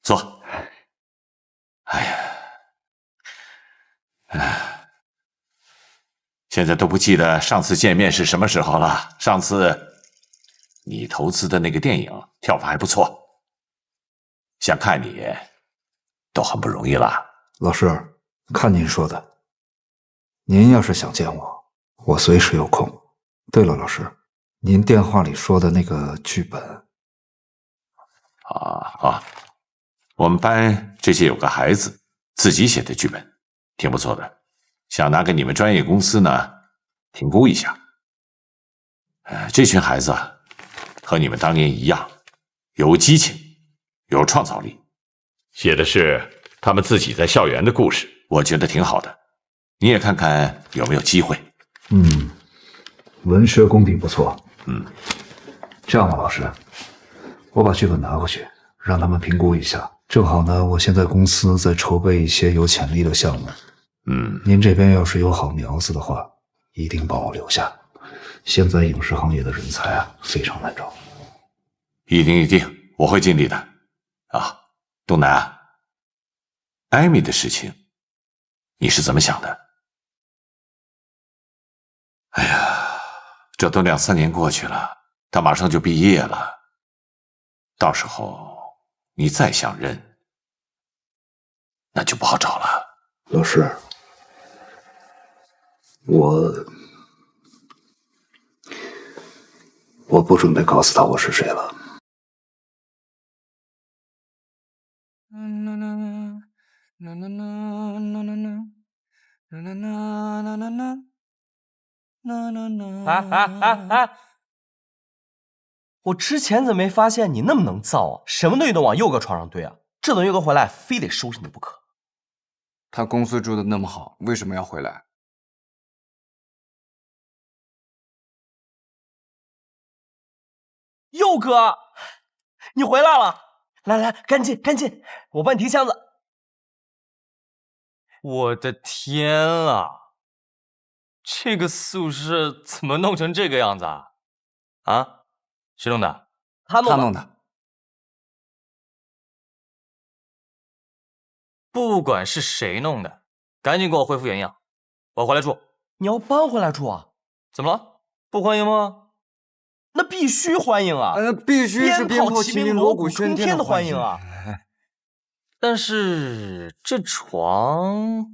坐。现在都不记得上次见面是什么时候了。上次你投资的那个电影票房还不错，想看你都很不容易了。老师，看您说的，您要是想见我，我随时有空。对了，老师，您电话里说的那个剧本，我们班这届有个孩子自己写的剧本，挺不错的，想拿给你们专业公司呢评估一下。这群孩子啊，和你们当年一样，有激情，有创造力，写的是他们自己在校园的故事，我觉得挺好的。你也看看有没有机会。文学功底不错。这样吧，老师，我把剧本拿过去，让他们评估一下。正好呢，我现在公司在筹备一些有潜力的项目。您这边要是有好苗子的话，一定帮我留下。现在影视行业的人才啊，非常难找。一定，我会尽力的。东南，艾米的事情，你是怎么想的？哎呀，这都2、3年过去了，她马上就毕业了，到时候你再想认，那就不好找了。老师，我不准备告诉他我是谁了。我之前怎么没发现你那么能造啊？什么东西都往佑哥床上堆啊！这等佑哥回来，非得收拾你不可。他公司住的那么好，为什么要回来？佑哥，你回来了！来，赶紧，我帮你提箱子。我的天啊！这个宿舍怎么弄成这个样子啊？谁弄的？他弄的。不管是谁弄的，赶紧给我恢复原样，我要回来住。你要搬回来住啊？怎么了？不欢迎吗？那必须欢迎啊！那必须是鞭炮齐鸣、锣鼓喧天的欢迎啊！但是这床，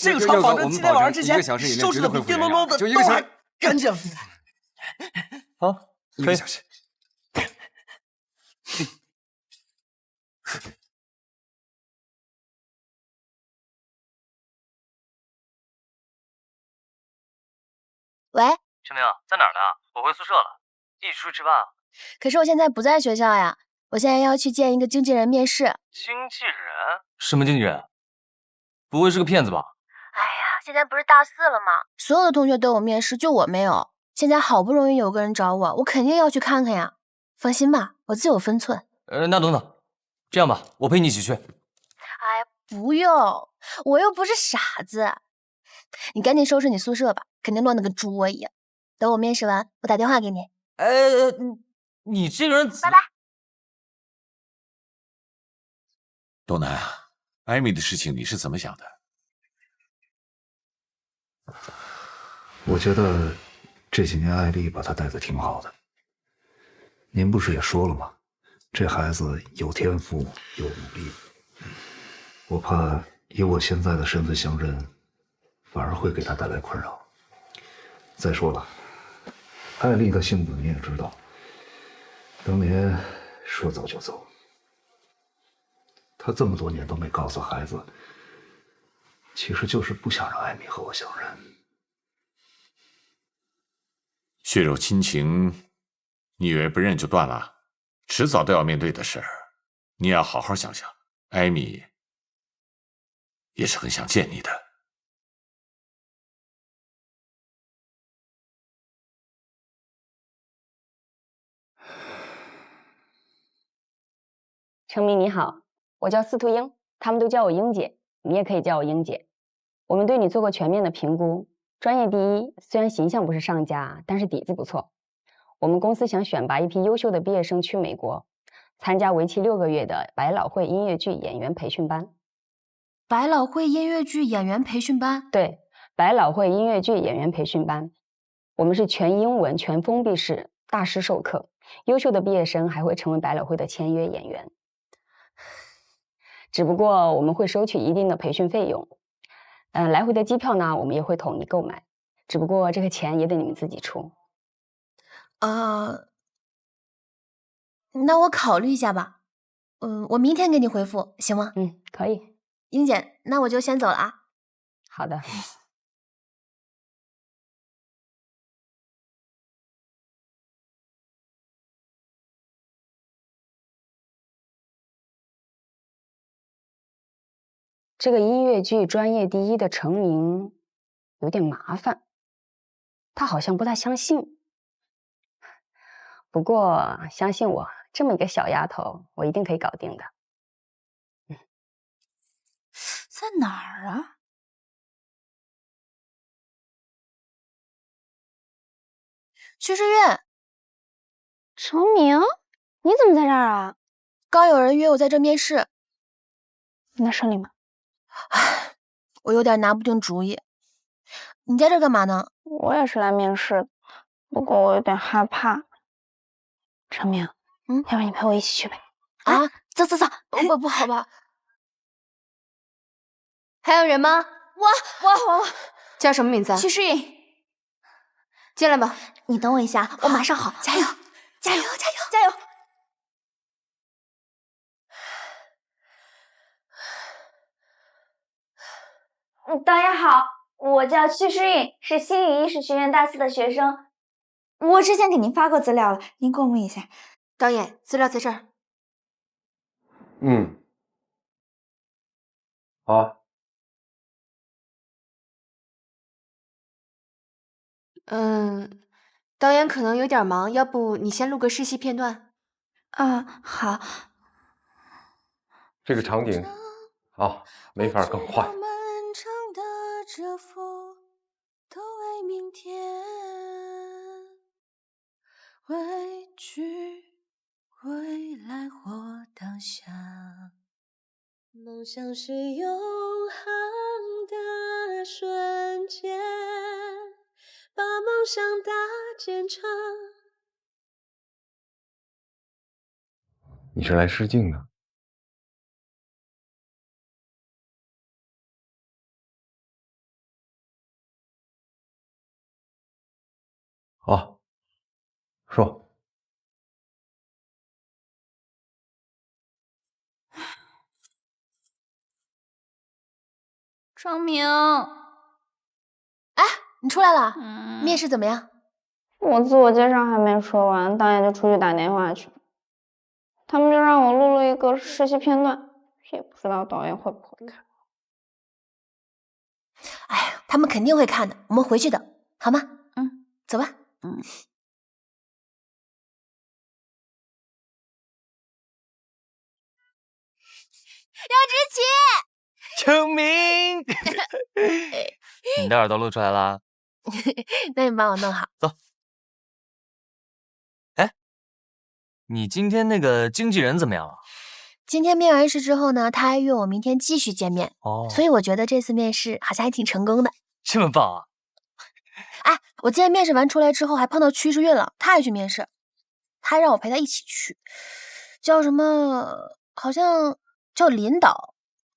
这个床保证今天晚上之前收拾的比叮咚咚的都还干净。好，1个小时。喂，陈明，在哪儿呢？我回宿舍了，一起出去吃饭啊？可是我现在不在学校呀，我现在要去见一个经纪人面试。经纪人？什么经纪人？不会是个骗子吧？哎呀，现在不是大4了吗？所有的同学都有面试，就我没有。现在好不容易有个人找我，我肯定要去看看呀。放心吧，我自有分寸。那等等，这样吧，我陪你一起去。哎，不用，我又不是傻子。你赶紧收拾你宿舍吧，肯定乱得跟猪窝一样。等我面试完，我打电话给你。你这个人，拜拜。东南啊，艾米的事情你是怎么想的？我觉得这几年艾丽把她带得挺好的。您不是也说了吗？这孩子有天赋，有努力。我怕以我现在的身份相认，反而会给她带来困扰。再说了，艾丽的性子你也知道，当年说走就走。她这么多年都没告诉孩子，其实就是不想让艾米和我相认。血肉亲情，你以为不认就断了？迟早都要面对的事儿，你也要好好想想。艾米也是很想见你的。程明你好，我叫司徒英，他们都叫我英姐，你也可以叫我英姐。我们对你做过全面的评估，专业第一，虽然形象不是上佳，但是底子不错。我们公司想选拔一批优秀的毕业生去美国，参加为期6个月的百老汇音乐剧演员培训班。百老汇音乐剧演员培训班？对，百老汇音乐剧演员培训班。我们是全英文、全封闭式，大师授课，优秀的毕业生还会成为百老汇的签约演员。只不过我们会收取一定的培训费用，来回的机票呢，我们也会统一购买，只不过这个钱也得你们自己出。那我考虑一下吧。我明天给你回复，行吗？可以。英姐，那我就先走了啊。好的。这个音乐剧专业第一的程明有点麻烦，他好像不太相信。不过相信我，这么一个小丫头，我一定可以搞定的。在哪儿啊？叙事院。程明，你怎么在这儿啊？刚有人约我在这面试。那顺利吗？我有点拿不定主意。你在这干嘛呢？我也是来面试的，不过我有点害怕。程明，要不然你陪我一起去呗？啊，走，不好吧？还有人吗？我叫什么名字？徐诗颖，进来吧。你等我一下，我马上好，加油！导演好，我叫曲诗颖，是新语艺术学院大4的学生。我之前给您发过资料了，您过目一下。导演，资料在这儿。好。导演可能有点忙，要不你先录个试戏片段。好。这个场景啊，没法更快。这风都为明天，畏惧未来或当下，梦想是永恒的瞬间，把梦想搭建成。你是来试镜的？好，说。程明，哎，你出来了？面试怎么样？我自我介绍还没说完，导演就出去打电话去了。他们就让我录了一个实习片段，也不知道导演会不会看。哎呀，他们肯定会看的，我们回去等，好吗？走吧。刘知启，成名，你的耳朵露出来啦。那你帮我弄好。走。哎，你今天那个经纪人怎么样了？今天面完试之后呢，他还约我明天继续见面。哦，所以我觉得这次面试好像还挺成功的。这么棒啊！哎，我今天面试完出来之后，还碰到曲世运了，他也去面试，他让我陪他一起去，叫什么？好像叫领导，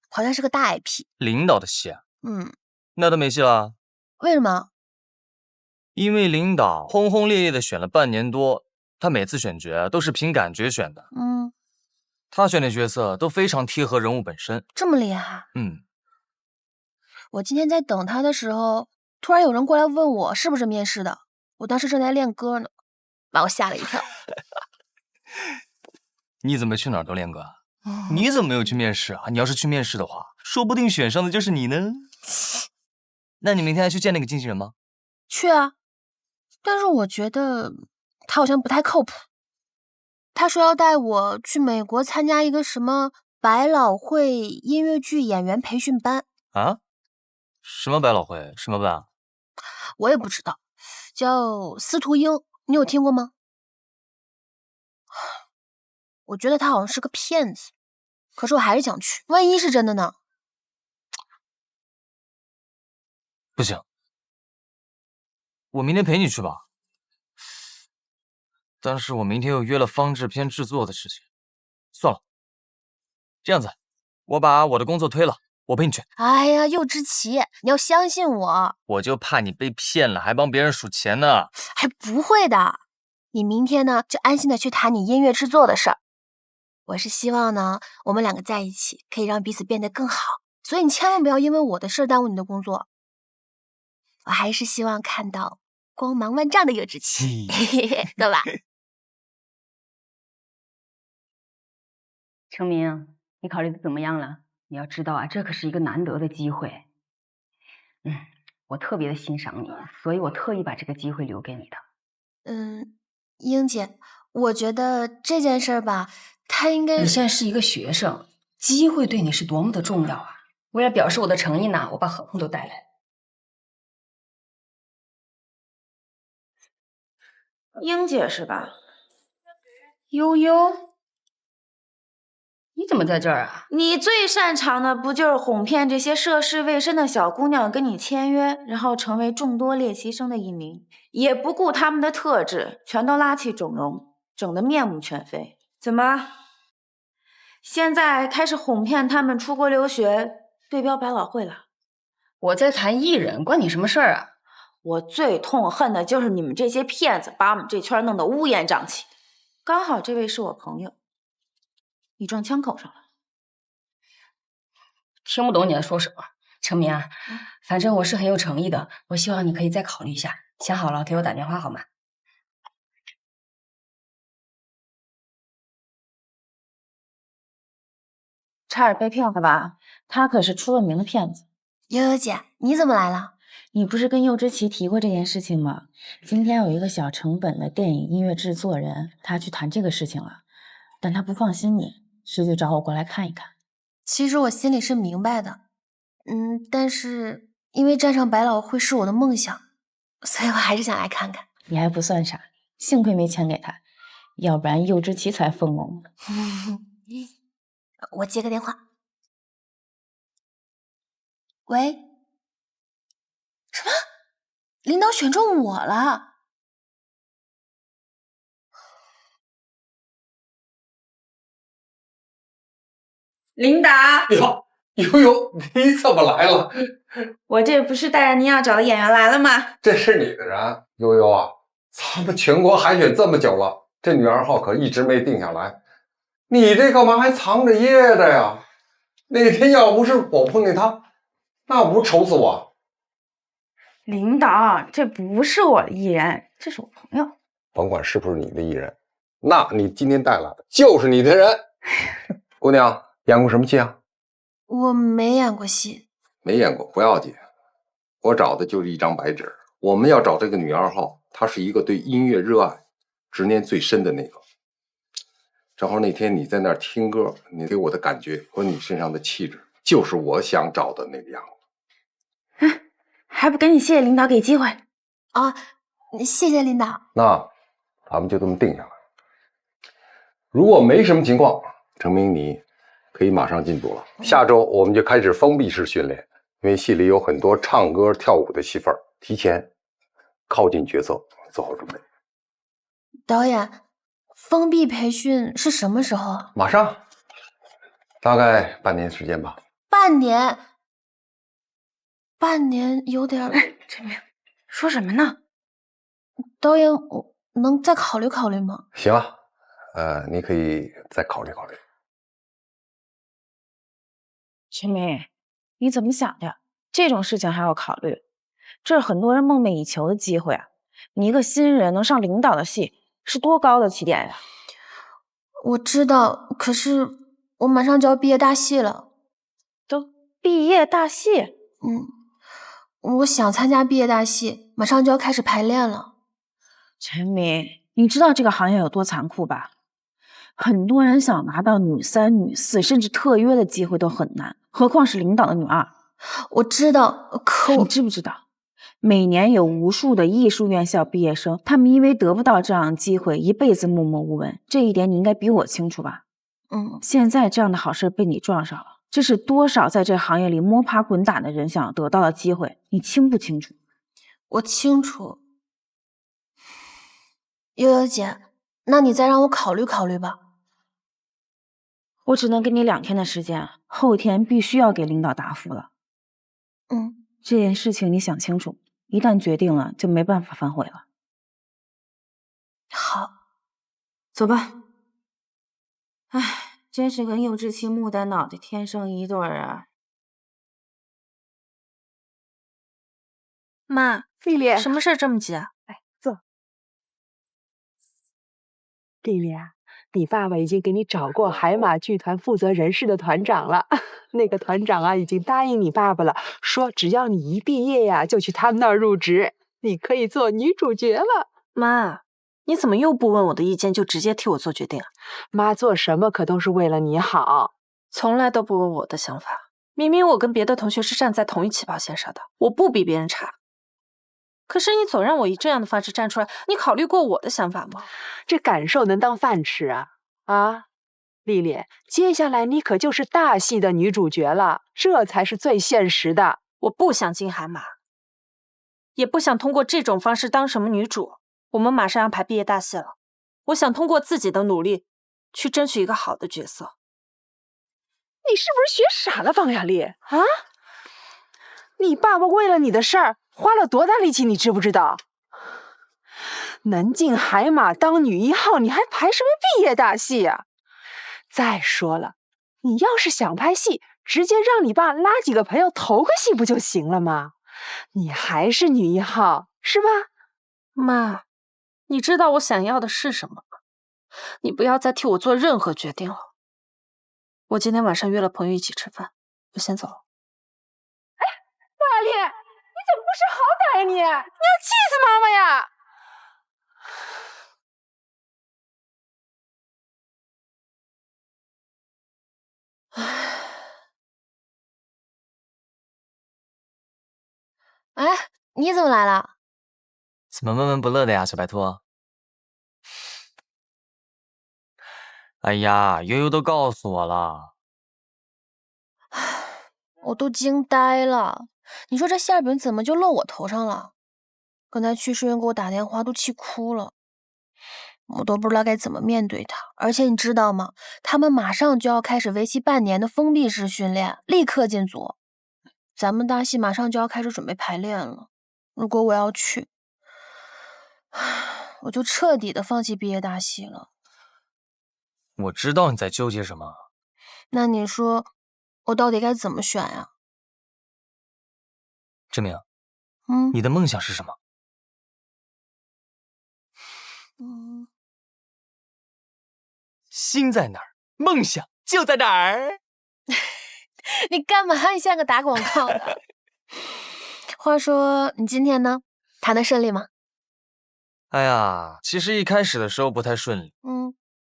好像是个大 IP。领导的戏啊？那都没戏了。为什么？因为领导轰轰烈烈的选了半年多，他每次选角都是凭感觉选的。他选的角色都非常贴合人物本身。这么厉害？我今天在等他的时候，突然有人过来问我是不是面试的，我当时正在练歌呢，把我吓了一跳。你怎么去哪儿都练歌啊？你怎么没有去面试啊？你要是去面试的话，说不定选上的就是你呢。那你明天还去见那个经纪人吗？去啊，但是我觉得他好像不太靠谱。他说要带我去美国参加一个什么百老汇音乐剧演员培训班啊？什么百老汇？什么班啊？我也不知道，叫司徒英，你有听过吗？我觉得他好像是个骗子，可是我还是想去，万一是真的呢？不行，我明天陪你去吧。但是我明天又约了方制片制作的事情，算了，这样子，我把我的工作推了，我陪你去。哎呀，右之奇，你要相信我。我就怕你被骗了，还帮别人数钱呢。还不会的，你明天呢就安心的去谈你音乐制作的事儿。我是希望呢，我们两个在一起可以让彼此变得更好，所以你千万不要因为我的事耽误你的工作。我还是希望看到光芒万丈的右之奇，对吧？程明，你考虑的怎么样了？你要知道啊，这可是一个难得的机会。我特别的欣赏你，所以我特意把这个机会留给你的。英姐，我觉得这件事吧，他应该……你现在是一个学生，机会对你是多么的重要啊！为了表示我的诚意呢，我把合同都带来了。英姐是吧？悠悠，你怎么在这儿啊？你最擅长的不就是哄骗这些涉世未深的小姑娘跟你签约，然后成为众多练习生的一名，也不顾他们的特质，全都拉起整容，整得面目全非。怎么？现在开始哄骗他们出国留学，对标百老汇了？我在谈艺人，关你什么事儿啊？我最痛恨的就是你们这些骗子，把我们这圈弄得乌烟瘴气。刚好这位是我朋友，你撞枪口上了。听不懂你在说什么，程明啊，反正我是很有诚意的，我希望你可以再考虑一下，想好了给我打电话好吗？差点被骗了吧？他可是出了名的骗子。悠悠姐，你怎么来了？你不是跟右之奇提过这件事情吗？今天有一个小成本的电影音乐制作人，他去谈这个事情了，但他不放心你，所以就找我过来看一看。其实我心里是明白的，但是因为站上百老汇是我的梦想，所以我还是想来看看。你还不算傻，幸亏没钱给他，要不然右之奇才疯了。我接个电话。喂？什么？领导选中我了？领导，哟，悠悠，你怎么来了？我这不是带着您要找的演员来了吗？这是你的人，悠悠啊！咱们全国海选这么久了，这女二号可一直没定下来。你这干嘛还藏着掖着呀？那天要不是我碰见她，那不是愁死我。领导，这不是我的艺人，这是我朋友。甭管是不是你的艺人，那你今天带来的就是你的人。姑娘，演过什么戏啊？我没演过戏。没演过不要紧，我找的就是一张白纸。我们要找这个女二号，他是一个对音乐热爱、执念最深的那个。正好那天你在那儿听歌，你给我的感觉和你身上的气质，就是我想找的那个样子。还不赶紧谢谢领导给机会啊！谢谢领导。那咱们就这么定下来。如果没什么情况，程明你可以马上进组了。下周我们就开始封闭式训练，因为戏里有很多唱歌跳舞的戏份，提前靠近角色，做好准备。导演，封闭培训是什么时候啊？马上，大概半年时间吧。半年？半年有点……陈明，说什么呢？导演，我能再考虑考虑吗？行啊，你可以再考虑考虑。陈明，你怎么想的？这种事情还要考虑？这是很多人梦寐以求的机会啊！你一个新人能上领导的戏，是多高的起点呀？我知道，可是我马上就要毕业大戏了。都毕业大戏？我想参加毕业大戏，马上就要开始排练了。陈明，你知道这个行业有多残酷吧？很多人想拿到女三、女四，甚至特约的机会都很难，何况是领导的女二。我知道，可你知不知道，每年有无数的艺术院校毕业生，他们因为得不到这样的机会，一辈子默默无闻。这一点你应该比我清楚吧？现在这样的好事被你撞上了，这是多少在这行业里摸爬滚打的人想得到的机会，你清不清楚？我清楚。悠悠姐，那你再让我考虑考虑吧。我只能给你2天的时间，后天必须要给领导答复了。这件事情你想清楚，一旦决定了，就没办法反悔了。好，走吧。唉，真是跟幼稚期木丹脑袋天生一对儿啊！妈，丽丽，什么事这么急啊？来，坐。丽丽啊，你爸爸已经给你找过海马剧团负责人事的团长了。那个团长啊，已经答应你爸爸了，说只要你一毕业呀，就去他们那儿入职，你可以做女主角了。妈，你怎么又不问我的意见就直接替我做决定啊？妈做什么可都是为了你好，从来都不问我的想法。明明我跟别的同学是站在同一起跑线上的，我不比别人差。可是你总让我以这样的方式站出来，你考虑过我的想法吗？这感受能当饭吃啊？啊，丽丽，接下来你可就是大戏的女主角了，这才是最现实的。我不想进海马，也不想通过这种方式当什么女主。我们马上要排毕业大戏了，我想通过自己的努力去争取一个好的角色。你是不是学傻了，方雅丽啊？你爸爸为了你的事儿花了多大力气，你知不知道？能进海马当女1号，你还排什么毕业大戏啊？再说了，你要是想拍戏，直接让你爸拉几个朋友投个戏不就行了吗？你还是女1号，是吧？妈，你知道我想要的是什么吗？你不要再替我做任何决定了。我今天晚上约了朋友一起吃饭，我先走了。哎，方雅丽，你怎么不识好歹呀你？你要气死妈妈呀！哎，你怎么来了？怎么闷闷不乐的呀，小白兔？哎呀，悠悠都告诉我了。我都惊呆了，你说这馅饼怎么就落我头上了？刚才去世云给我打电话，都气哭了，我都不知道该怎么面对他。而且你知道吗？他们马上就要开始为期半年的封闭式训练，立刻进组。咱们大戏马上就要开始准备排练了，如果我要去，我就彻底的放弃毕业大戏了。我知道你在纠结什么。那你说我到底该怎么选呀？志明，你的梦想是什么？心在哪儿，梦想就在哪儿。你干嘛？你像个打广告的。话说你今天呢，谈得顺利吗？哎呀，其实一开始的时候不太顺利，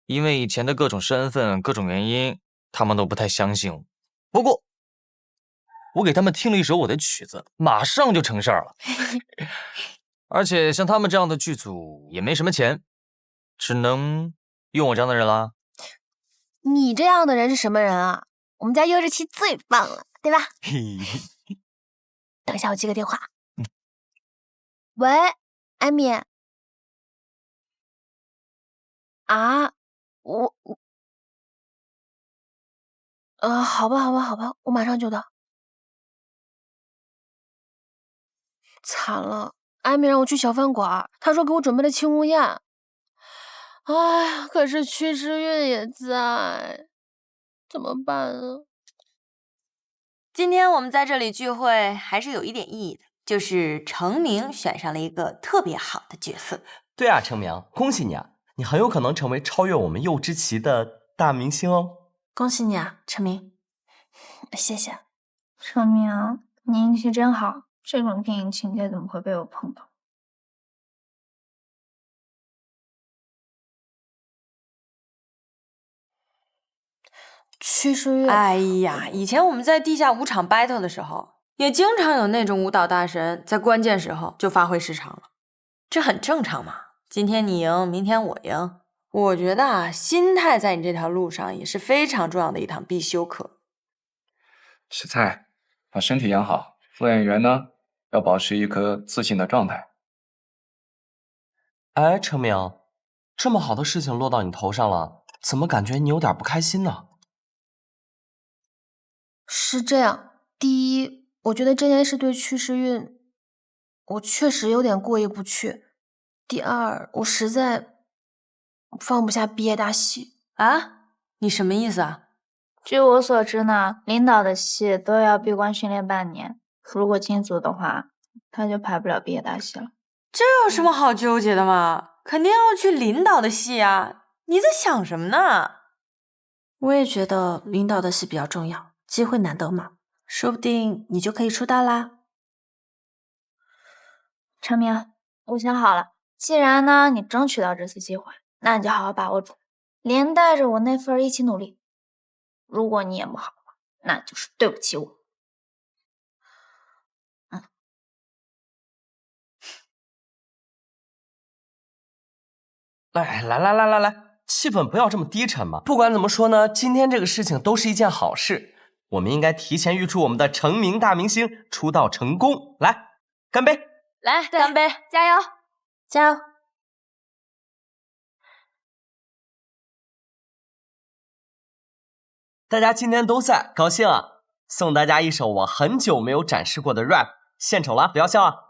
因为以前的各种身份、各种原因，他们都不太相信我。不过，我给他们听了一首我的曲子，马上就成事儿了。而且像他们这样的剧组也没什么钱，只能用我这样的人啦。你这样的人是什么人啊？我们家优质期最棒了，对吧？等一下，我接个电话。喂，艾米。啊，好吧，我马上就到。惨了，艾米让我去小饭馆，她说给我准备了庆功宴。哎呀，可是屈时运也在，怎么办啊？今天我们在这里聚会还是有一点意义的，就是程明选上了一个特别好的角色。对啊，程明，恭喜你啊！你很有可能成为超越我们柚之奇的大明星哦！恭喜你啊，程明。谢谢。程明，你运气真好，这种电影情节怎么会被我碰到？屈时运，哎呀，以前我们在地下舞场 battle 的时候，也经常有那种舞蹈大神在关键时候就发挥失常了，这很正常嘛。今天你赢，明天我赢。我觉得啊，心态在你这条路上也是非常重要的一堂必修课。吃菜，把身体养好。做演员呢，要保持一颗自信的状态。哎，程明，这么好的事情落到你头上了，怎么感觉你有点不开心呢？是这样，第一，我觉得这件事对屈时运，我确实有点过意不去。第二，我实在放不下毕业大戏啊！你什么意思啊？据我所知呢，领导的戏都要闭关训练半年，如果进组的话，他就排不了毕业大戏了。这有什么好纠结的吗？肯定要去领导的戏啊！你在想什么呢？我也觉得领导的戏比较重要，机会难得嘛，说不定你就可以出道啦。程明，我想好了，既然呢你争取到这次机会，那你就好好把握住，连带着我那份一起努力。如果你演不好的话，那就是对不起我。哎，来，气氛不要这么低沉嘛。不管怎么说呢，今天这个事情都是一件好事，我们应该提前预祝我们的程明大明星出道成功。来，干杯！来，干杯！加油！加油！大家今天都在，高兴啊！送大家一首我很久没有展示过的 rap， 献丑了，不要笑啊！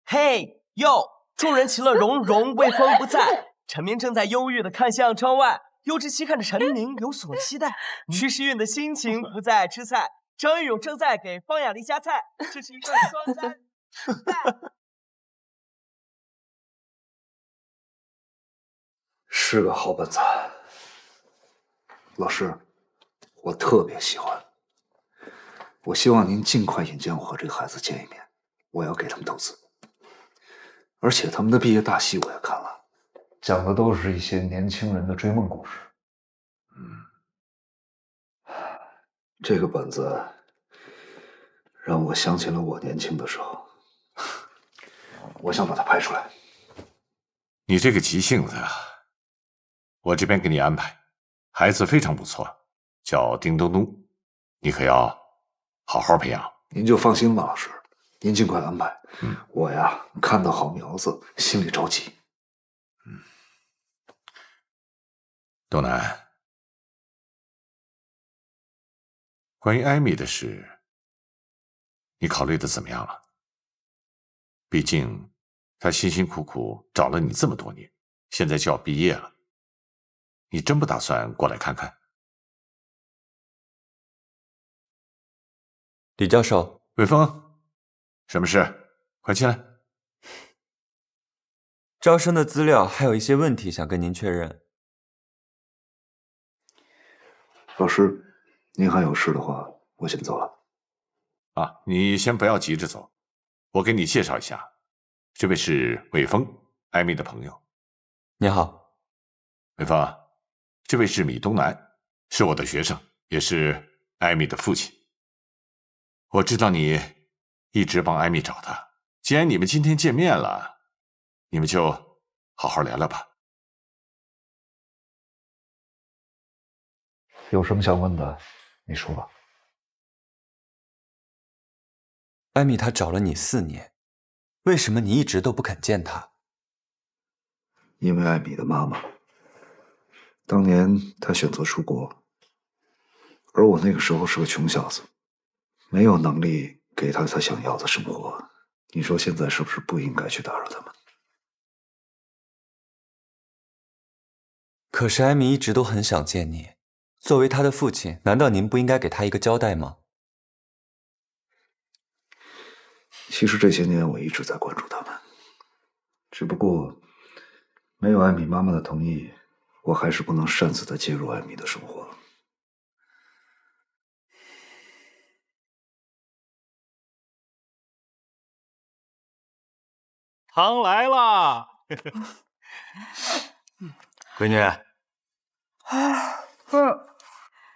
嘿哟，众人其乐融融，微风不在。陈明正在忧郁地看向窗外，柚之奇看着陈明有所期待。屈时运的心情不在吃菜，张玉勇正在给方雅丽夹菜，这是一顿双餐。是个好本子，老师，我特别喜欢。我希望您尽快引荐我和这个孩子见一面，我要给他们投资。而且他们的毕业大戏我也看了，讲的都是一些年轻人的追梦故事。这个本子让我想起了我年轻的时候，我想把它拍出来。你这个急性子啊，我这边给你安排，孩子非常不错，叫丁东东，你可要好好培养。您就放心吧，老师，您尽快安排。我呀，看到好苗子，心里着急。东南，关于艾米的事，你考虑的怎么样了？毕竟她辛辛苦苦找了你这么多年，现在就要毕业了，你真不打算过来看看？李教授，魏峰，什么事？快进来。招生的资料还有一些问题想跟您确认。老师，您还有事的话，我先走了。啊，你先不要急着走，我给你介绍一下，这位是魏峰，艾米的朋友。你好，美芳，这位是米东南，是我的学生，也是艾米的父亲。我知道你一直帮艾米找他，既然你们今天见面了，你们就好好聊聊吧。有什么想问的，你说吧。艾米她找了你4年，为什么你一直都不肯见她？因为艾米的妈妈，当年她选择出国，而我那个时候是个穷小子，没有能力给她想要的生活。你说现在是不是不应该去打扰他们？可是艾米一直都很想见你，作为她的父亲，难道您不应该给她一个交代吗？其实这些年我一直在关注他们，只不过没有艾米妈妈的同意，我还是不能擅自的介入艾米的生活。汤来啦！闺女，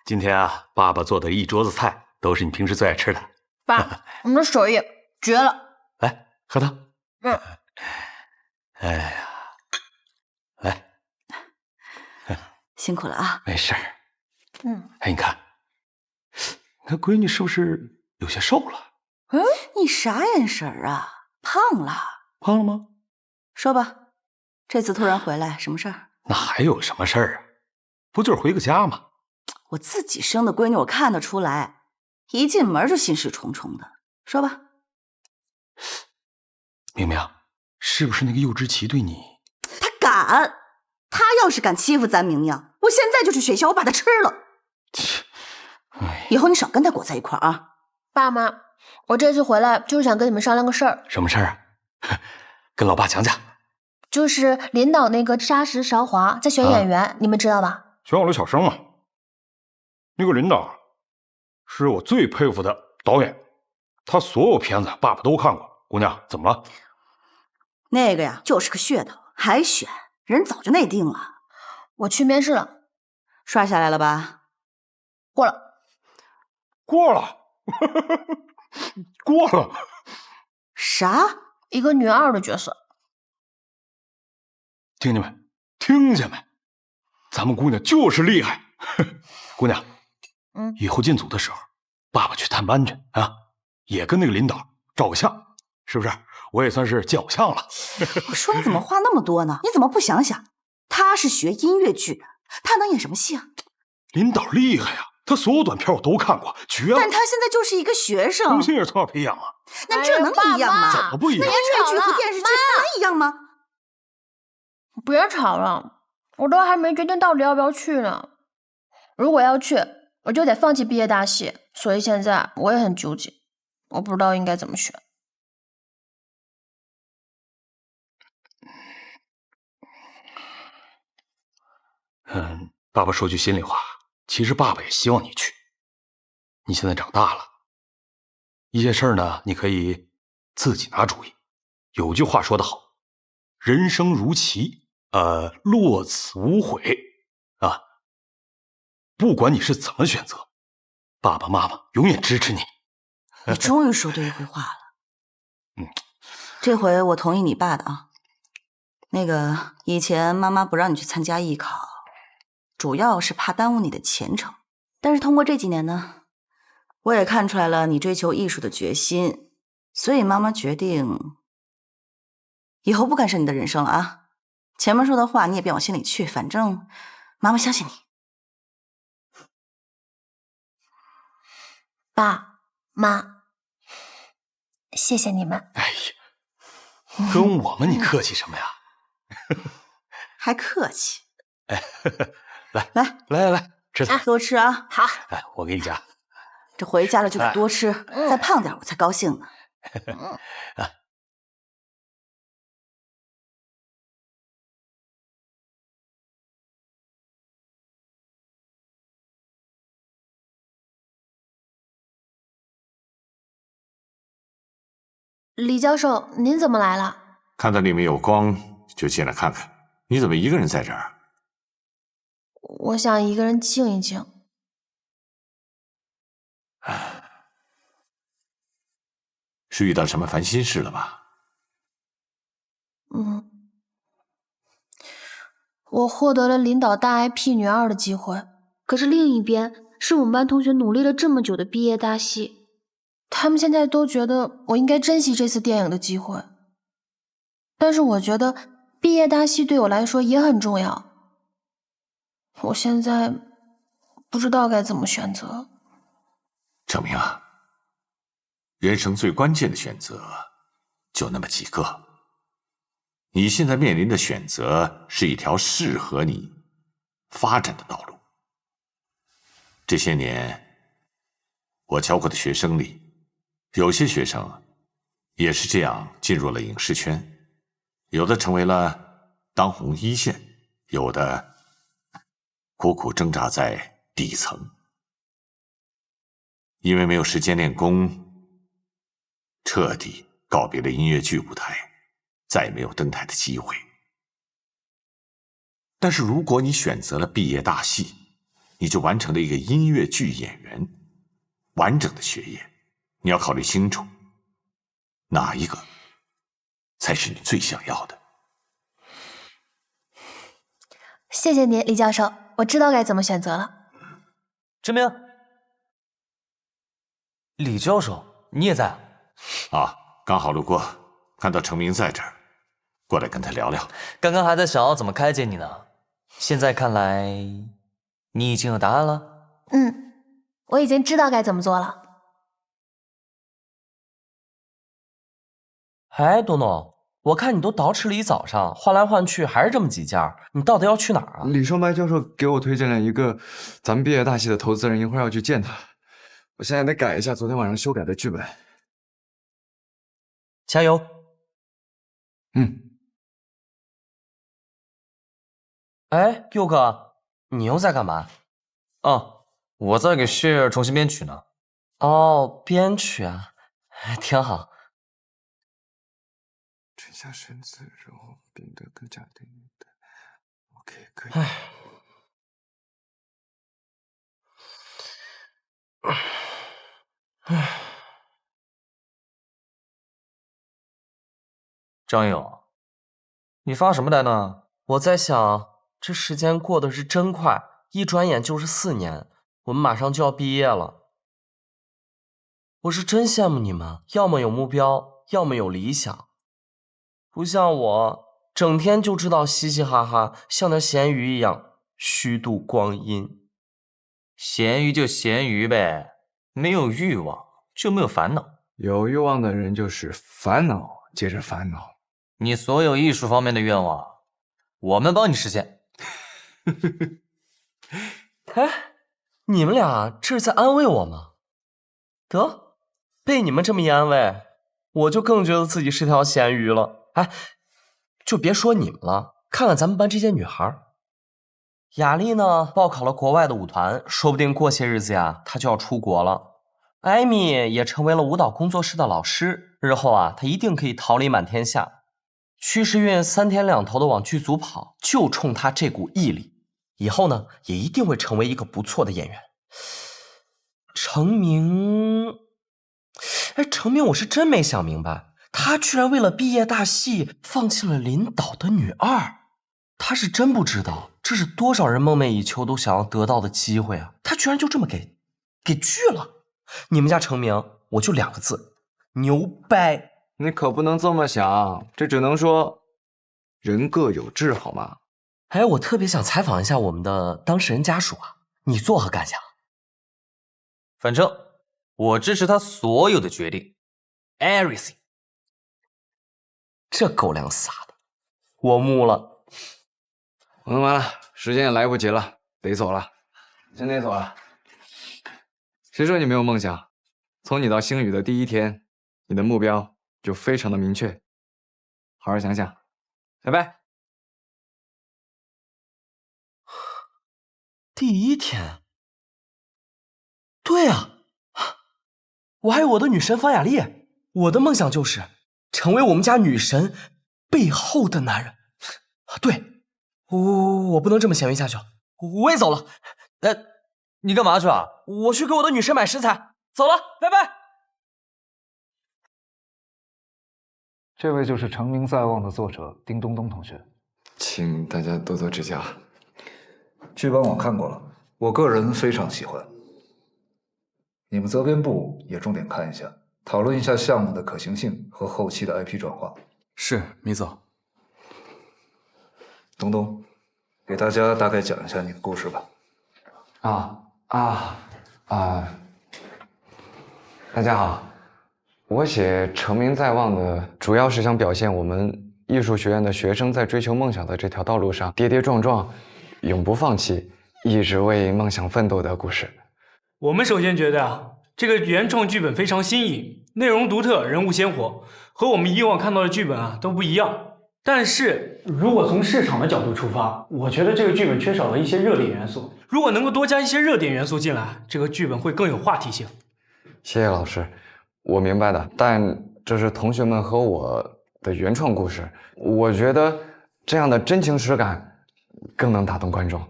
今天啊，爸爸做的一桌子菜都是你平时最爱吃的。爸，我们的手艺绝了！来，喝汤。哎呀，来，辛苦了啊。没事儿。哎，你看闺女是不是有些瘦了？你啥眼神啊？胖了？胖了吗？说吧，这次突然回来，什么事儿？那还有什么事儿啊？不就是回个家吗？我自己生的闺女，我看得出来，一进门就心事重重的。说吧。明明，是不是那个幼之奇对你？他敢！他要是敢欺负咱明明，我现在就去学校，我把他吃了。以后你少跟他裹在一块儿啊！爸妈，我这次回来就是想跟你们商量个事儿。什么事儿啊？跟老爸讲讲。就是领导那个沙石韶华在选演员，你们知道吧？选我的小生嘛。那个领导是我最佩服的导演，他所有片子爸爸都看过。姑娘，怎么了？那个呀，就是个噱头，还选人早就内定了。我去面试了，刷下来了吧？过了，过了，过了。啥？一个女二的角色。听见没？听见没？咱们姑娘就是厉害。姑娘，以后进组的时候，爸爸去探班去啊，也跟那个领导照个相，是不是？我也算是见偶像了。我说你怎么话那么多呢？你怎么不想想，他是学音乐剧的，他能演什么戏啊？领导厉害呀，他所有短片我都看过，绝了。但他现在就是一个学生，重新也从小培养啊。那这能一样吗？怎么不一样？那音乐剧和电视剧能一样吗？别吵了，我都还没决定到底要不要去呢。如果要去，我就得放弃毕业大戏，所以现在我也很纠结，我不知道应该怎么选。爸爸说句心里话，其实爸爸也希望你去。你现在长大了，一些事儿呢，你可以自己拿主意。有句话说得好，人生如棋，落子无悔啊。不管你是怎么选择，爸爸妈妈永远支持你。你终于说对一回话了。这回我同意你爸的啊。那个以前妈妈不让你去参加艺考，主要是怕耽误你的前程。但是通过这几年呢，我也看出来了你追求艺术的决心，所以妈妈决定以后不干涉你的人生了啊。前面说的话你也别往心里去，反正妈妈相信你。爸妈，谢谢你们。哎呀，跟我们你客气什么呀？还客气？哎，来，吃菜，多吃啊！好，哎，我给你夹。这回家了就得多吃，再胖点我才高兴呢。李教授，您怎么来了？看到里面有光，就进来看看。你怎么一个人在这儿？我想一个人静一静。是遇到什么烦心事了吧？我获得了领导大 IP 女2的机会，可是另一边是我们班同学努力了这么久的毕业大戏，他们现在都觉得我应该珍惜这次电影的机会，但是我觉得毕业大戏对我来说也很重要，我现在不知道该怎么选择。程明啊，人生最关键的选择就那么几个。你现在面临的选择是一条适合你发展的道路。这些年我教过的学生里，有些学生也是这样进入了影视圈，有的成为了当红一线，有的苦苦挣扎在底层。因为没有时间练功，彻底告别了音乐剧舞台，再也没有登台的机会。但是如果你选择了毕业大戏，你就完成了一个音乐剧演员完整的学业。你要考虑清楚，哪一个才是你最想要的。谢谢您，李教授，我知道该怎么选择了。陈明，李教授，你也在啊？刚好路过，看到程明在这儿，过来跟他聊聊。刚刚还在想要怎么开解你呢，现在看来你已经有答案了。我已经知道该怎么做了。哎，多诺，我看你都捯饬了一早上，换来换去还是这么几件，你到底要去哪儿啊？李双白教授给我推荐了一个咱们毕业大戏的投资人，一会儿要去见他。我现在得改一下昨天晚上修改的剧本。加油。哎，佑哥，你又在干嘛？我在给谢儿重新编曲呢。哦，编曲啊，挺好。春夏生子，然后变得更加的OK， 可以。张勇，你发什么呆呢？我在想，这时间过得是真快，一转眼就是4年，我们马上就要毕业了。我是真羡慕你们，要么有目标，要么有理想，不像我，整天就知道嘻嘻哈哈，像条咸鱼一样虚度光阴。咸鱼就咸鱼呗，没有欲望就没有烦恼。有欲望的人就是烦恼接着烦恼。你所有艺术方面的愿望，我们帮你实现。哎，你们俩这是在安慰我吗？得，被你们这么一安慰，我就更觉得自己是条咸鱼了。哎，就别说你们了，看看咱们班这些女孩。雅丽呢，报考了国外的舞团，说不定过些日子呀，她就要出国了。艾米也成为了舞蹈工作室的老师，日后啊，她一定可以桃李满天下。屈时运3天2头的往剧组跑，就冲她这股毅力，以后呢，也一定会成为一个不错的演员。程明，哎，程明，我是真没想明白，他居然为了毕业大戏放弃了领导的女2，他是真不知道这是多少人梦寐以求都想要得到的机会啊！他居然就这么给拒了。你们家程明，我就2个字：牛掰！你可不能这么想，这只能说人各有志，好吗？哎，我特别想采访一下我们的当事人家属啊，你作何感想？反正我支持他所有的决定 ，everything。这狗粮撒的，我木了。完了，时间也来不及了，得走了，真得走了。谁说你没有梦想？从你到星宇的第1天，你的目标就非常的明确，好好想想。拜拜。第1天，对啊，我还有我的女神方雅丽，我的梦想就是成为我们家女神背后的男人。对，我不能这么闲鱼下去，我也走了。你干嘛去啊？我去给我的女神买食材，走了，拜拜。这位就是成名在望的作者丁东东同学，请大家多多指教。剧本我看过了，我个人非常喜欢。你们责编部也重点看一下，讨论一下项目的可行性和后期的 IP 转化。是，米总。东东，给大家大概讲一下你的故事吧。大家好，我写《成名在望》的主要是想表现我们艺术学院的学生在追求梦想的这条道路上跌跌撞撞，永不放弃，一直为梦想奋斗的故事。我们首先觉得啊，这个原创剧本非常新颖，内容独特，人物鲜活，和我们以往看到的剧本啊都不一样。但是如果从市场的角度出发，我觉得这个剧本缺少了一些热点元素。如果能够多加一些热点元素进来，这个剧本会更有话题性。谢谢老师，我明白的，但这是同学们和我的原创故事，我觉得这样的真情实感更能打动观众。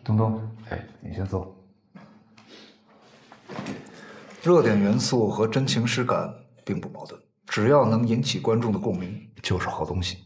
东东，你先坐。热点元素和真情实感并不矛盾，只要能引起观众的共鸣，就是好东西。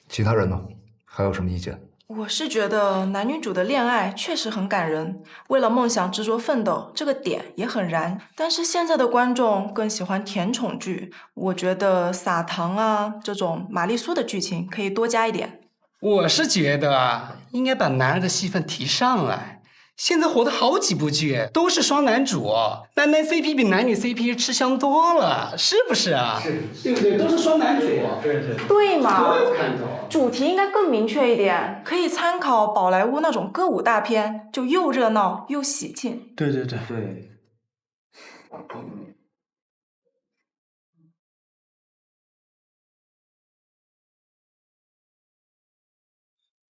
其他人呢？还有什么意见？我是觉得男女主的恋爱确实很感人，为了梦想执着奋斗，这个点也很燃。但是现在的观众更喜欢甜宠剧，我觉得撒糖啊这种玛丽苏的剧情可以多加一点。我是觉得啊，应该把男二的戏份提上来。现在火的好几部剧都是双男主，男男 CP 比男女 CP 吃香多了，是不是啊？是，对不对？都是双男主。对嘛？我有看头。主题应该更明确一点，可以参考宝莱坞那种歌舞大片，就又热闹又喜庆。对。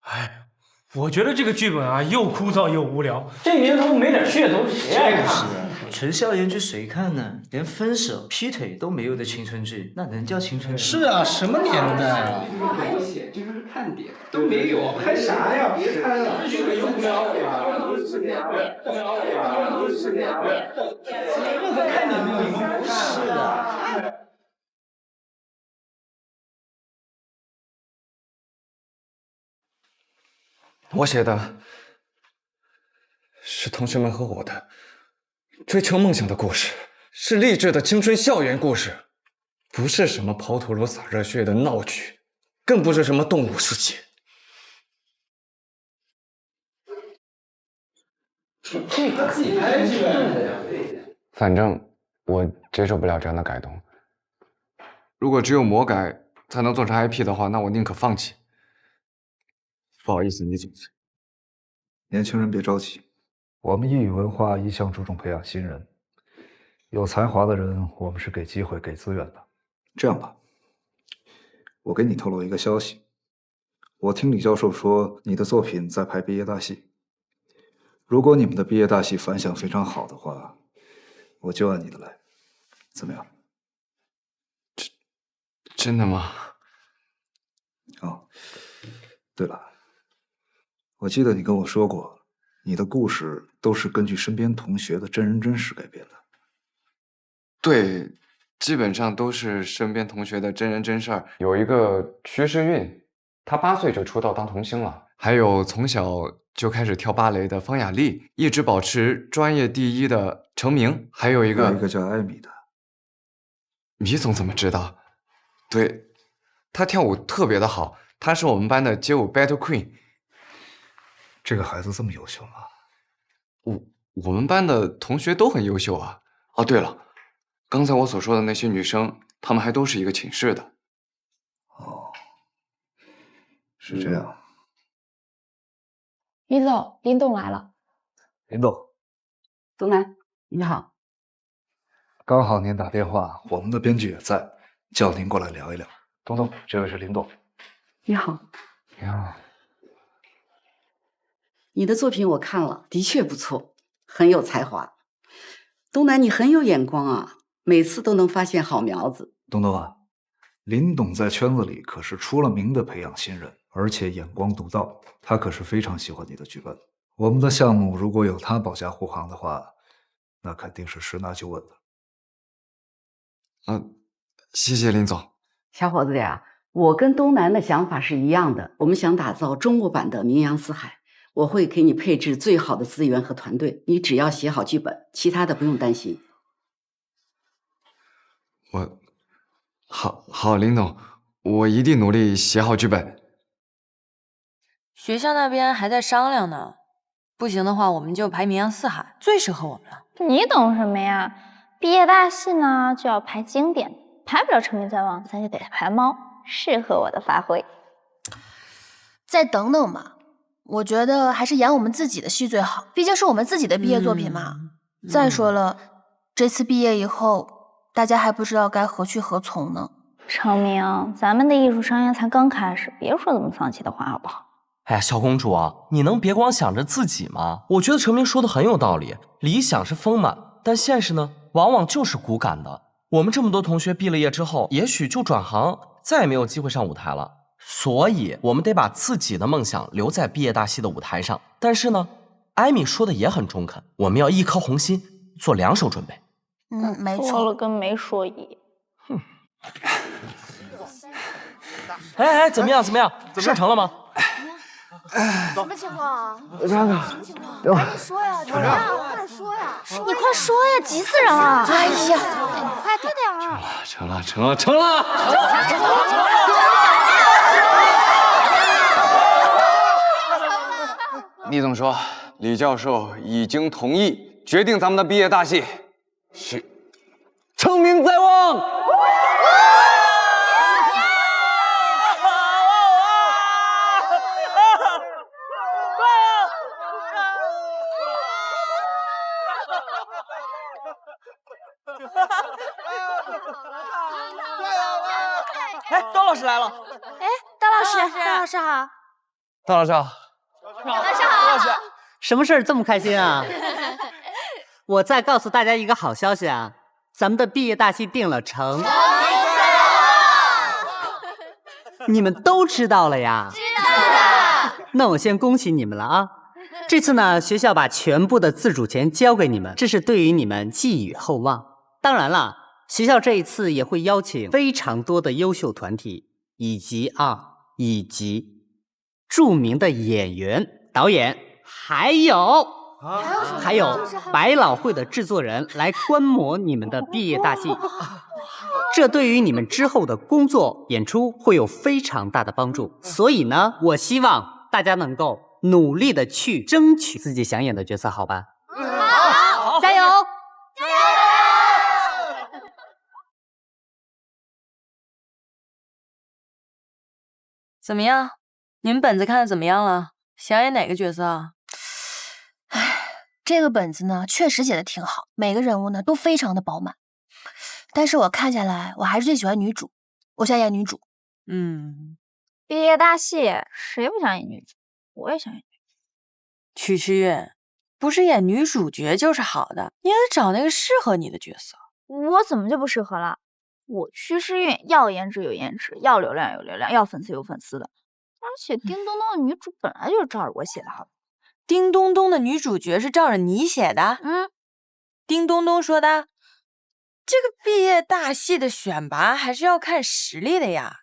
哎，我觉得这个剧本啊，又枯燥又无聊，这年头没点噱头谁爱看？纯校园剧谁看呢？连分手、劈腿都没有的青春剧，那能叫青春剧？是啊，什么年代啊？这就是看点，都没有，拍啥呀？别拍了，这个用不了任何看点没有一个不是的。我写的是同学们和我的追求梦想的故事，是励志的青春校园故事，不是什么抛头颅洒热血的闹剧，更不是什么动物世界。这个自己拍剧本的呀。反正我接受不了这样的改动。如果只有魔改才能做成 IP 的话，那我宁可放弃。不好意思，李总裁。年轻人别着急，我们艺语文化一向注重培养新人，有才华的人我们是给机会给资源的。这样吧，我给你透露一个消息，我听李教授说你的作品在拍毕业大戏，如果你们的毕业大戏反响非常好的话，我就按你的来，怎么样？真的吗？哦，对了，我记得你跟我说过，你的故事都是根据身边同学的真人真事改编的。对，基本上都是身边同学的真人真事儿。有一个徐世运，他8岁就出道当童星了；还有从小就开始跳芭蕾的方雅丽，一直保持专业第一的程明；还有一个叫艾米的。米总怎么知道？对，他跳舞特别的好，他是我们班的街舞 Battle Queen。这个孩子这么优秀吗？我们班的同学都很优秀啊。哦，对了，刚才我所说的那些女生，她们还都是一个寝室的。哦，是这样。李总，林董来了。林董，东南，你好。刚好您打电话，我们的编剧也在，叫您过来聊一聊。东东，这位是林董。你好。你好。你的作品我看了，的确不错，很有才华。东南，你很有眼光啊，每次都能发现好苗子。东东啊，林董在圈子里可是出了名的培养新人，而且眼光独到，他可是非常喜欢你的剧本。我们的项目如果有他保驾护航的话，那肯定是十拿九稳的。谢谢林总。小伙子呀，我跟东南的想法是一样的，我们想打造中国版的名扬四海。我会给你配置最好的资源和团队，你只要写好剧本，其他的不用担心。好，林总，我一定努力写好剧本。学校那边还在商量呢，不行的话我们就排名扬四海，最适合我们了。你懂什么呀？毕业大戏呢就要排经典，排不了成名在望，咱就得排猫，适合我的发挥。再等等吧，我觉得还是演我们自己的戏最好，毕竟是我们自己的毕业作品嘛。再说了，这次毕业以后，大家还不知道该何去何从呢。成明，咱们的艺术商业才刚开始，别说这么丧气的话好不好？哎呀，小公主啊，你能别光想着自己吗？我觉得成明说的很有道理，理想是丰满，但现实呢，往往就是骨感的。我们这么多同学毕了业之后，也许就转行，再也没有机会上舞台了。所以，我们得把自己的梦想留在毕业大戏的舞台上。但是呢，艾米说的也很中肯，我们要一颗红心，做2手准备。没错。说了跟没说一样。哎，怎么样？事成了吗？什么情况啊？张哥，什么情况？赶紧说呀！怎么样？快点说呀！你快说呀！急死人了！哎呀，你快点儿！成了！厉总说，李教授已经同意决定咱们的毕业大戏是成名在望。哎，高老师来了！哎，大老师好！大老师好！老师，什么事儿这么开心啊？我再告诉大家一个好消息啊，咱们的毕业大戏定了成。你们都知道了呀？知道了。那我先恭喜你们了啊！这次呢，学校把全部的自主权交给你们，这是对于你们寄予厚望。当然了，学校这一次也会邀请非常多的优秀团体，以及著名的演员、导演，还有百老汇的制作人来观摩你们的毕业大戏。这对于你们之后的工作演出会有非常大的帮助。所以呢，我希望大家能够努力的去争取自己想演的角色，好吧？好，加油！怎么样？你们本子看的怎么样了？想演哪个角色啊？这个本子呢，确实写的挺好，每个人物呢都非常的饱满。但是我看下来，我还是最喜欢女主，我想演女主。毕业大戏谁不想演女主？我也想演女主。曲诗韵，不是演女主角就是好的，你也得找那个适合你的角色。我怎么就不适合了？我曲诗韵要颜值有颜值，要流量有流量，要粉丝有粉丝的。而且叮咚咚的女主本来就是照着我写的，好。叮咚咚的女主角是照着你写的？叮咚咚说的。这个毕业大戏的选拔还是要看实力的呀。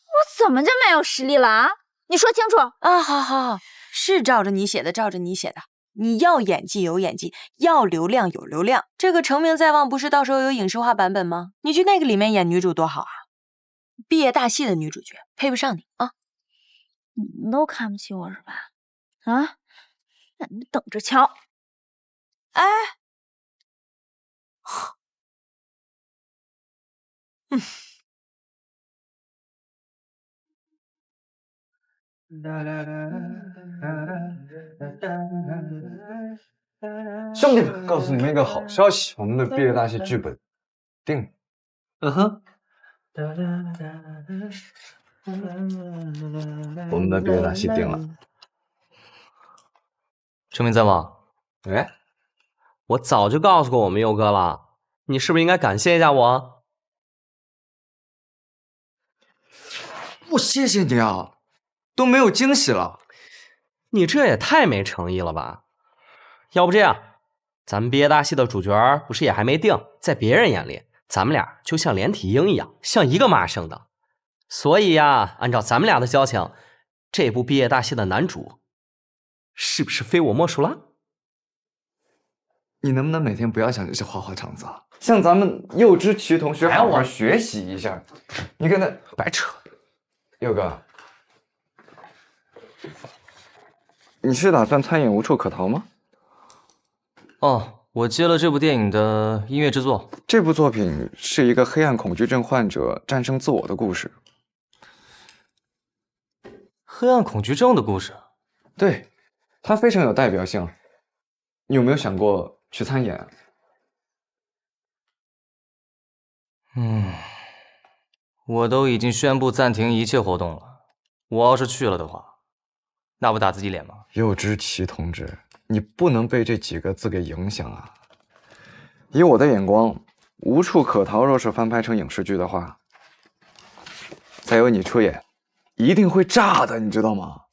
我怎么就没有实力了啊？你说清楚啊！好，是照着你写的，照着你写的。你要演技有演技，要流量有流量。这个成名在望不是到时候有影视化版本吗？你去那个里面演女主多好啊！毕业大戏的女主角配不上你啊！你们都看不起我是吧？啊，那你等着瞧！哎，兄弟们，告诉你们一个好消息，我们的毕业大戏剧本定了。我们的毕业大戏定了。成名在望。哎，我早就告诉过我们佑哥了，你是不是应该感谢一下我？我谢谢你啊，都没有惊喜了。你这也太没诚意了吧？要不这样，咱们毕业大戏的主角不是也还没定，在别人眼里，咱们俩就像连体婴一样，像一个妈生的。所以呀，按照咱们俩的交情，这部毕业大戏的男主，是不是非我莫属了？你能不能每天不要想这些花花肠子啊？向咱们柚之奇同学好好学习一下。你跟他白扯。佑哥，你是打算参演《无处可逃》吗？哦，我接了这部电影的音乐制作。这部作品是一个黑暗恐惧症患者战胜自我的故事。黑暗恐惧症的故事？对，它非常有代表性。你有没有想过去参演啊？我都已经宣布暂停一切活动了。我要是去了的话，那不打自己脸吗？柚之奇同志，你不能被这几个字给影响啊！以我的眼光，《无处可逃》若是翻拍成影视剧的话，再由你出演，一定会炸的，你知道吗？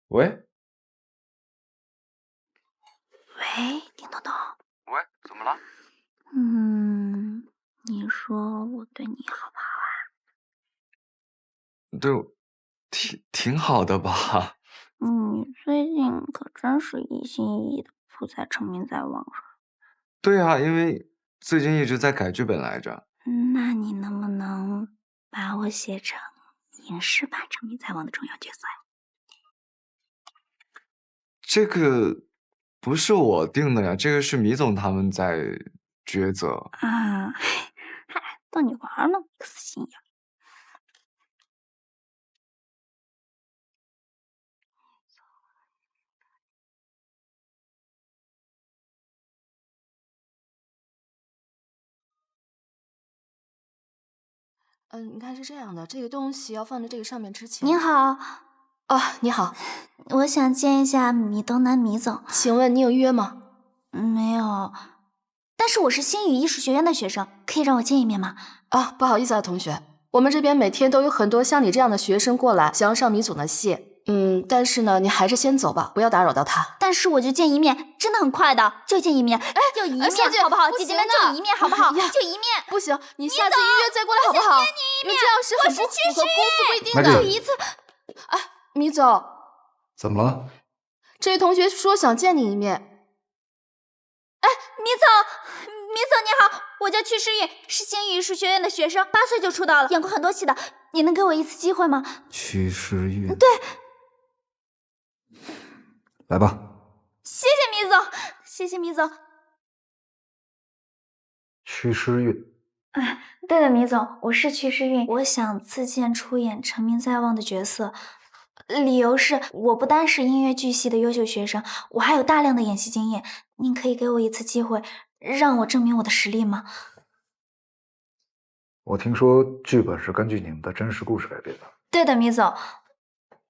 喂，丁东东。喂，怎么了？你说我对你好不好啊？对，挺好的吧？你最近可真是一心一意的不再沉迷在网上。对啊，因为最近一直在改剧本来着。那你能不能把我写成影视版沉迷在网的重要角色呀？这个不是我定的呀，这个是米总他们在抉择啊。嗨，逗你玩呢，可死心眼。你看是这样的，这个东西要放在这个上面之前。你好。你好，我想见一下米东南米总，请问你有预约吗？没有，但是我是星宇艺术学院的学生，可以让我见一面吗？不好意思啊，同学，我们这边每天都有很多像你这样的学生过来，想要上米总的戏。但是呢，你还是先走吧，不要打扰到他。但是我就见一面，真的很快的，就见一面，就一面，好不好？姐姐们就一面，好不好？就一面。不行，你下次预约再过来好不好？你这样是很不符合公司规定的。就一次。米总，怎么了？这位同学说想见你一面。米总你好，我叫曲诗韵，是星宇艺术学院的学生，8岁就出道了，演过很多戏的，你能给我一次机会吗？曲诗韵。对。来吧。谢谢米总，谢谢米总。曲诗韵。对了，米总，我是曲诗韵，我想自荐出演成名在望的角色。理由是我不单是音乐剧系的优秀学生，我还有大量的演戏经验。您可以给我一次机会，让我证明我的实力吗？我听说剧本是根据你们的真实故事改编的。对的，米总，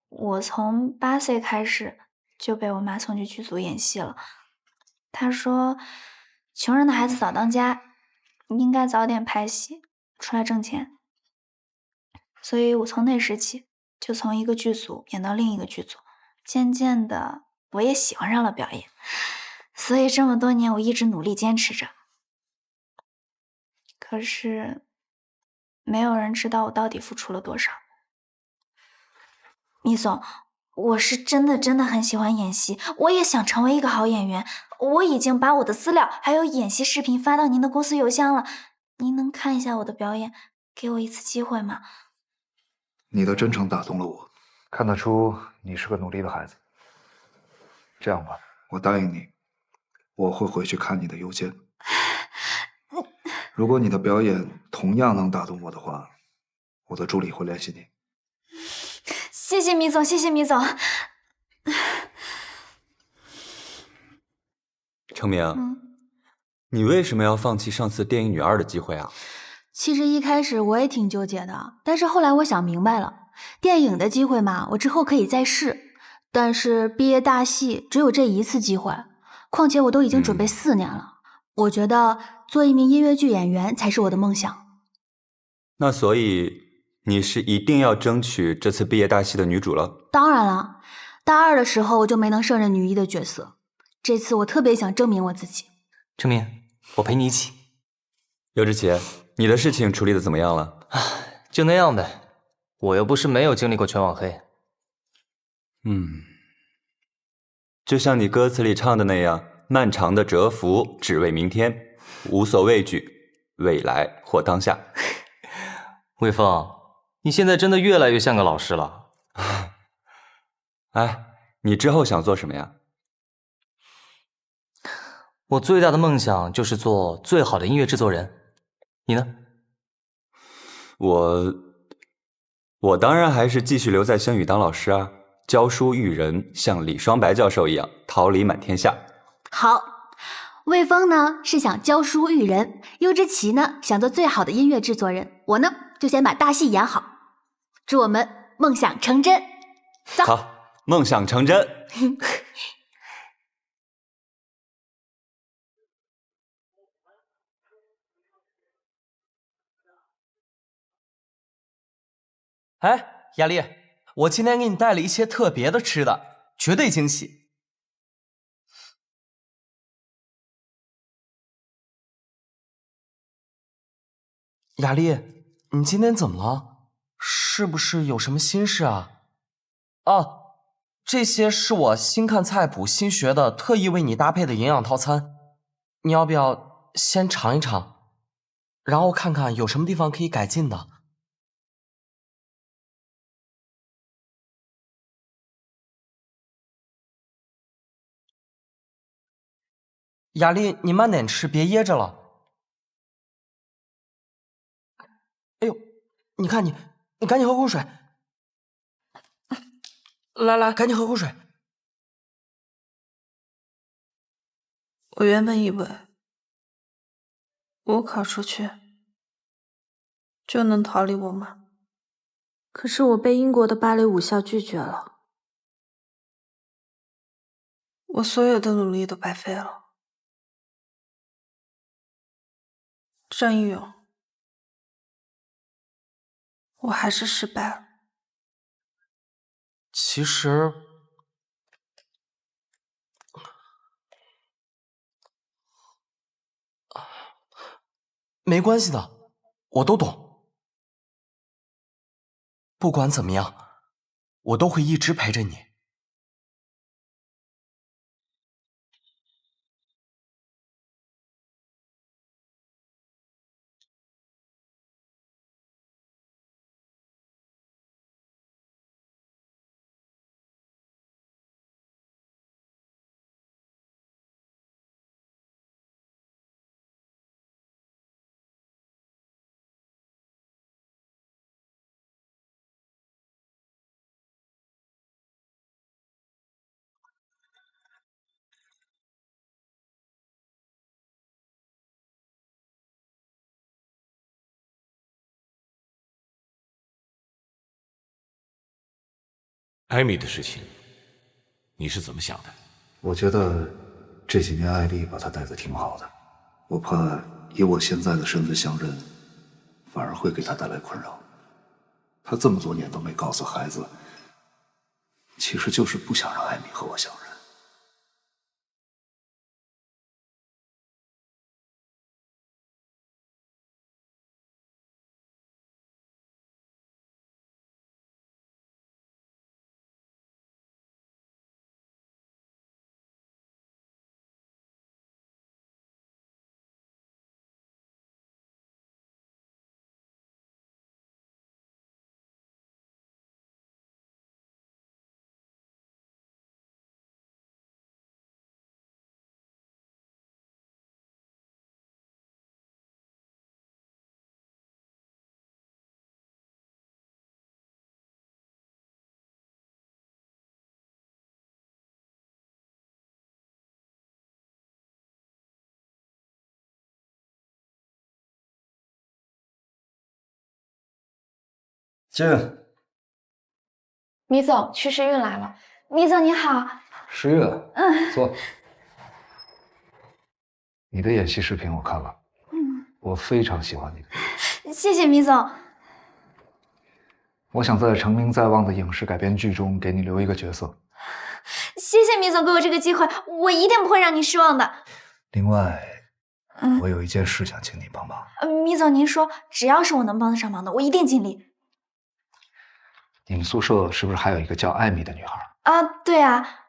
我从8岁开始就被我妈送去剧组演戏了。她说，穷人的孩子早当家，应该早点拍戏出来挣钱。所以我从那时起就从一个剧组演到另一个剧组，渐渐的我也喜欢上了表演，所以这么多年我一直努力坚持着。可是没有人知道我到底付出了多少。米总，我是真的很喜欢演戏，我也想成为一个好演员。我已经把我的资料还有演戏视频发到您的公司邮箱了，您能看一下我的表演，给我一次机会吗？你的真诚打动了我，看得出你是个努力的孩子。这样吧，我答应你，我会回去看你的邮件。如果你的表演同样能打动我的话，我的助理会联系你。谢谢米总，谢谢米总。程明，你为什么要放弃上次电影女二的机会啊？其实一开始我也挺纠结的，但是后来我想明白了，电影的机会嘛，我之后可以再试，但是毕业大戏只有这一次机会，况且我都已经准备4年了。我觉得做一名音乐剧演员才是我的梦想。那所以你是一定要争取这次毕业大戏的女主了？当然了，大2的时候我就没能胜任女一的角色，这次我特别想证明我自己。郑明，我陪你一起。尤之奇，你的事情处理的怎么样了？就那样呗，我又不是没有经历过全网黑。就像你歌词里唱的那样，漫长的蛰伏只为明天，无所畏惧，未来或当下。魏峰，你现在真的越来越像个老师了。哎，你之后想做什么呀？我最大的梦想就是做最好的音乐制作人，你呢？我当然还是继续留在星宇当老师啊，教书育人，像李双白教授一样，桃李满天下。好，魏峰呢是想教书育人，尤之奇呢想做最好的音乐制作人，我呢就先把大戏演好，祝我们梦想成真。走，好，梦想成真。哎，雅丽，我今天给你带了一些特别的吃的，绝对惊喜。雅丽，你今天怎么了？是不是有什么心事啊？哦，这些是我新看菜谱新学的，特意为你搭配的营养套餐，你要不要先尝一尝，然后看看有什么地方可以改进的？雅丽，你慢点吃，别噎着了。哎呦，你看你赶紧喝口水。来，赶紧喝口水。我原本以为我考出去就能逃离我妈，可是我被英国的芭蕾舞校拒绝了，我所有的努力都白费了。张一勇，我还是失败了。其实，没关系的，我都懂。不管怎么样，我都会一直陪着你。艾米的事情，你是怎么想的？我觉得这几年艾丽把她带得挺好的，我怕以我现在的身份相认，反而会给她带来困扰。她这么多年都没告诉孩子，其实就是不想让艾米和我相认。进。米总，曲时运来了。米总你好。时运，坐。你的演戏视频我看了，我非常喜欢你的。谢谢米总。我想在成名在望的影视改编剧中给你留一个角色。谢谢米总给我这个机会，我一定不会让您失望的。另外，我有一件事想请你帮忙。米总您说，只要是我能帮得上忙的，我一定尽力。你们宿舍是不是还有一个叫艾米的女孩？啊，对啊。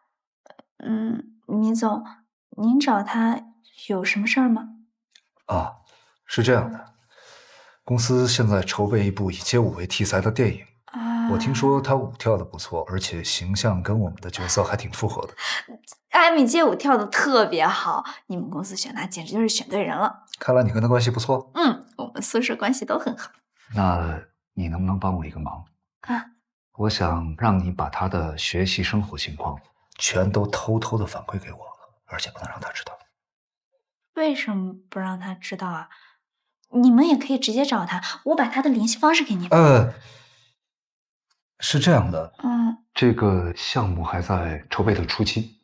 米总，您找她有什么事儿吗？啊，是这样的，公司现在筹备一部以街舞为题材的电影。我听说她舞跳得不错，而且形象跟我们的角色还挺符合的。艾米街舞跳得特别好，你们公司选她简直就是选对人了。看来你跟她关系不错。我们宿舍关系都很好。那你能不能帮我一个忙？我想让你把她的学习生活情况全都偷偷的反馈给我，而且不能让她知道。为什么不让她知道啊？你们也可以直接找她，我把她的联系方式给你们。是这样的，这个项目还在筹备的初期，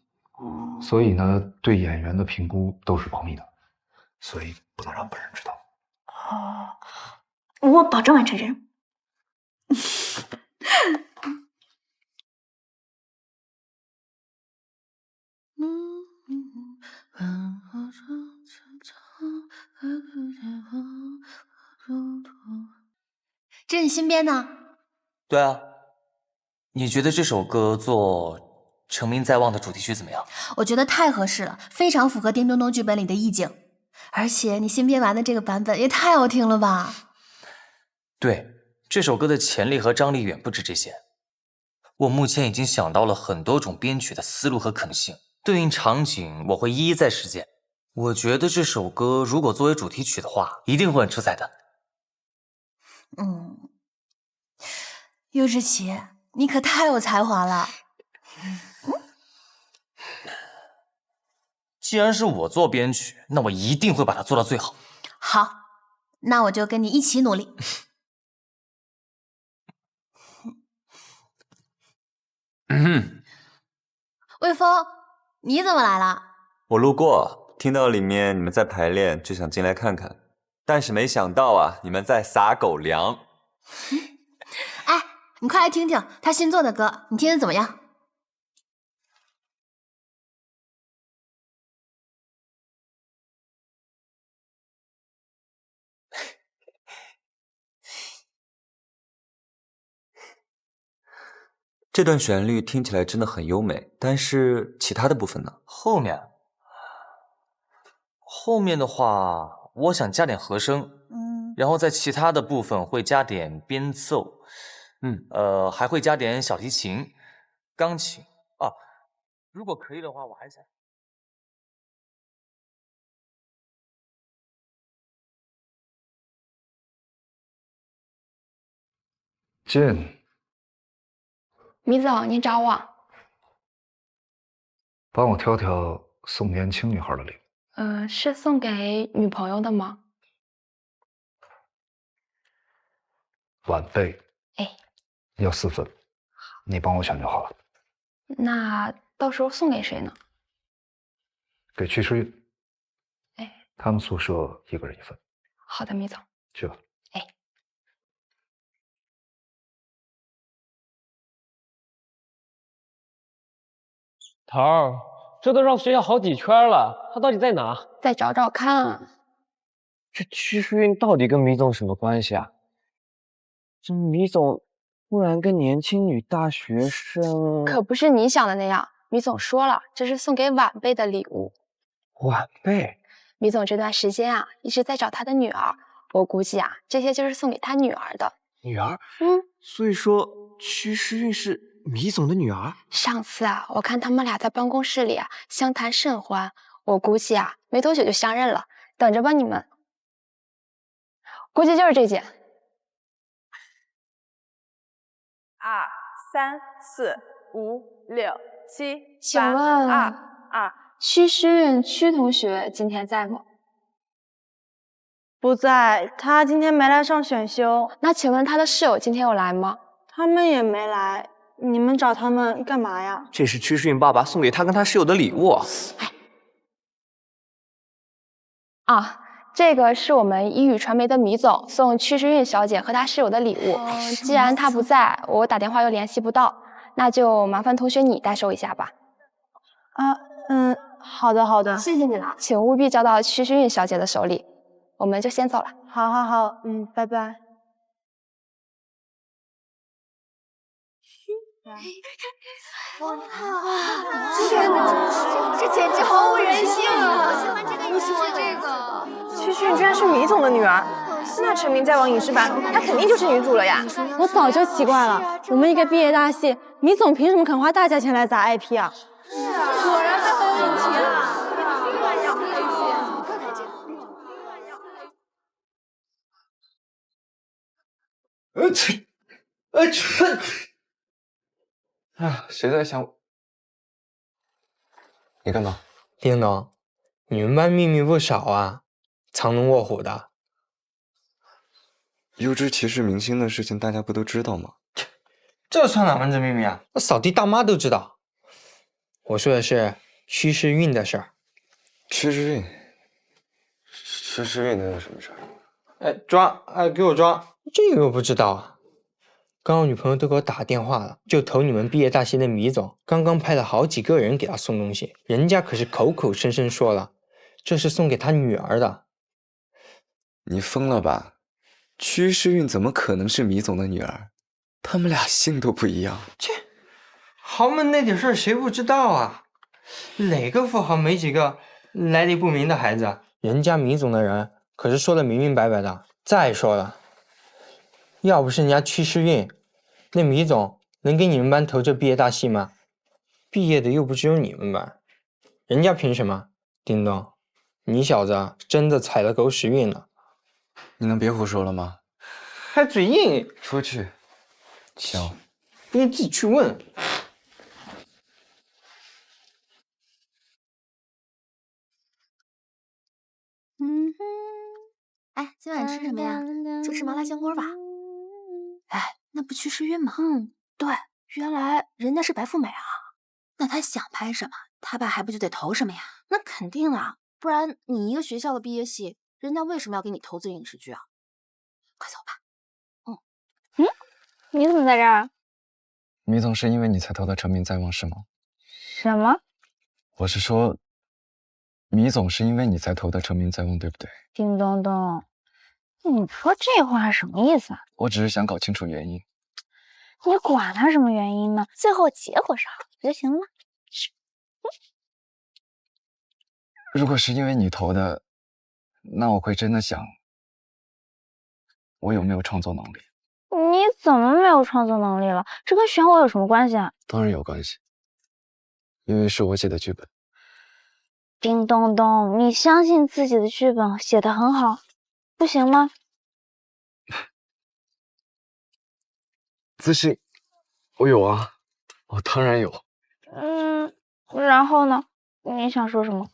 所以呢，对演员的评估都是保密的，所以不能让本人知道。我保证完成任务。这是你新编的？对啊。你觉得这首歌做《成名在望》的主题曲怎么样？我觉得太合适了，非常符合丁东东剧本里的意境。而且你新编完的这个版本也太好听了吧！对，这首歌的潜力和张力远不止这些。我目前已经想到了很多种编曲的思路和可能性，对应场景我会一一再实践。我觉得这首歌如果作为主题曲的话，一定会很出彩的。尤之奇，你可太有才华了。既然是我做编曲，那我一定会把它做到最好。好，那我就跟你一起努力。魏峰，你怎么来了？我路过，听到里面你们在排练，就想进来看看。但是没想到啊，你们在撒狗粮。哎，你快来听听他新做的歌，你听得怎么样？这段旋律听起来真的很优美，但是其他的部分呢？后面的话，我想加点和声，然后在其他的部分会加点编奏，还会加点小提琴、钢琴啊。如果可以的话，我还想。进。米总，你找我？帮我挑挑送年轻女孩的礼物。是送给女朋友的吗？晚辈。哎，要4份，你帮我选就好了。那到时候送给谁呢？给曲诗韵。哎，他们宿舍一个人1份。好的，米总。去吧。哎。头儿，这都绕学校好几圈了，他到底在哪？再找找看。这曲诗韵到底跟米总什么关系啊？这米总突然跟年轻女大学生……可不是你想的那样。米总说了，这是送给晚辈的礼物。晚辈？米总这段时间啊，一直在找他的女儿，我估计啊，这些就是送给他女儿的。女儿？所以说曲诗韵是米总的女儿？上次啊，我看他们俩在办公室里啊相谈甚欢，我估计啊没多久就相认了，等着吧你们。估计就是这件。2、3、4、5、6、7、请8、问2、曲诗韵曲同学今天在吗？不在，他今天没来上选修。那请问他的室友今天有来吗？他们也没来。你们找他们干嘛呀？这是曲诗韵爸爸送给他跟他室友的礼物。啊，这个是我们一语传媒的米总送屈诗韵小姐和她室友的礼物。既然她不在，我打电话又联系不到，那就麻烦同学你代收一下吧。好的好的，谢谢你了，请务必交到屈诗韵小姐的手里。我们就先走了。好，拜拜。天哪，这简直毫无人性啊！我喜欢这个。屈诗韵居然是米总的女儿，那成名在网影视版，她肯定就是女主了呀！我早就奇怪了，我们一个毕业大戏，米总凭什么肯花大价钱来砸 IP 啊？果然还很有钱啊！谁在想我？你干嘛？叮咚，你们班秘密不少啊，藏龙卧虎的。优之歧视明星的事情，大家不都知道吗？这算哪门子秘密啊？那扫地大妈都知道。我说的是屈诗韵的事儿。屈诗韵能有什么事儿？哎，抓！哎，给我抓！这个我不知道啊。刚刚女朋友都给我打电话了，就投你们毕业大戏的米总，刚刚派了好几个人给他送东西，人家可是口口声声说了，这是送给他女儿的。你疯了吧？屈诗韵怎么可能是米总的女儿？他们俩姓都不一样。豪门那点事儿谁不知道啊？哪个富豪没几个来历不明的孩子？人家米总的人可是说的明明白白的。再说了，要不是人家屈诗韵，那米总能给你们班投这毕业大戏吗？毕业的又不只有你们班，人家凭什么？叮咚，你小子真的踩了狗屎运了！你能别胡说了吗？还嘴硬！出去，小，你自己去问。哎，今晚吃什么呀？就吃麻辣香锅吧。哎，那不屈诗韵吗？对，原来人家是白富美啊。那她想拍什么，她爸还不就得投什么呀？那肯定啊，不然你一个学校的毕业戏，人家为什么要给你投资影视剧啊？快走吧。你怎么在这儿？米总是因为你才投的成名在望是吗？什么？我是说，米总是因为你才投的成名在望，对不对？叮咚咚，你说这话什么意思啊？我只是想搞清楚原因。你管他什么原因呢？最后结果是好就行了。如果是因为你投的，那我会真的想，我有没有创作能力？你怎么没有创作能力了？这跟选我有什么关系啊？当然有关系，因为是我写的剧本。叮咚咚，你相信自己的剧本写得很好，不行吗？自信，我有啊，我当然有。然后呢？你想说什么？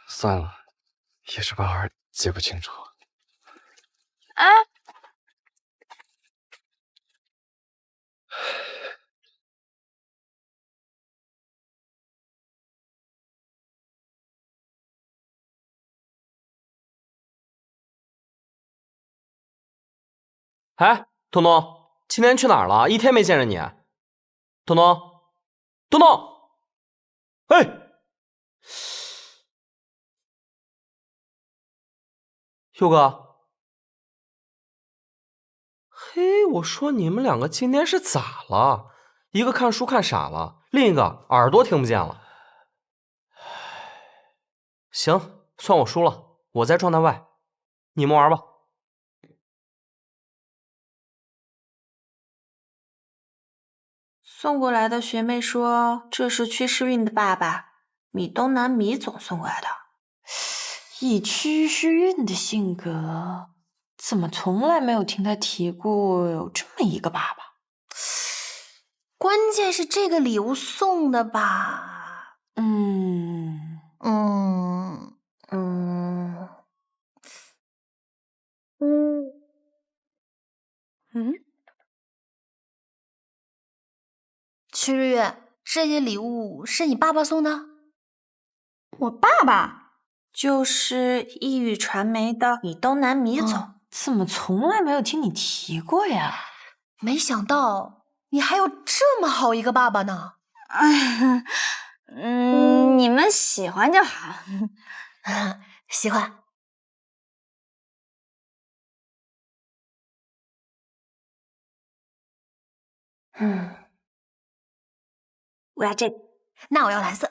算了，一时半会儿记不清楚。哎，哎，东东，今天去哪儿了？一天没见着你。东东，东东，哎，佑哥，嘿，我说你们两个今天是咋了？一个看书看傻了，另一个耳朵听不见了。行，算我输了，我在状态外，你们玩吧。送过来的学妹说，这是屈诗韵的爸爸米东南米总送过来的。以屈诗韵的性格，怎么从来没有听他提过有这么一个爸爸？关键是这个礼物送的吧？屈日月，这些礼物是你爸爸送的？我爸爸？就是异域传媒的米东南米总，怎么从来没有听你提过呀？没想到你还有这么好一个爸爸呢。你们喜欢就好。喜欢。我要这个，那我要蓝色。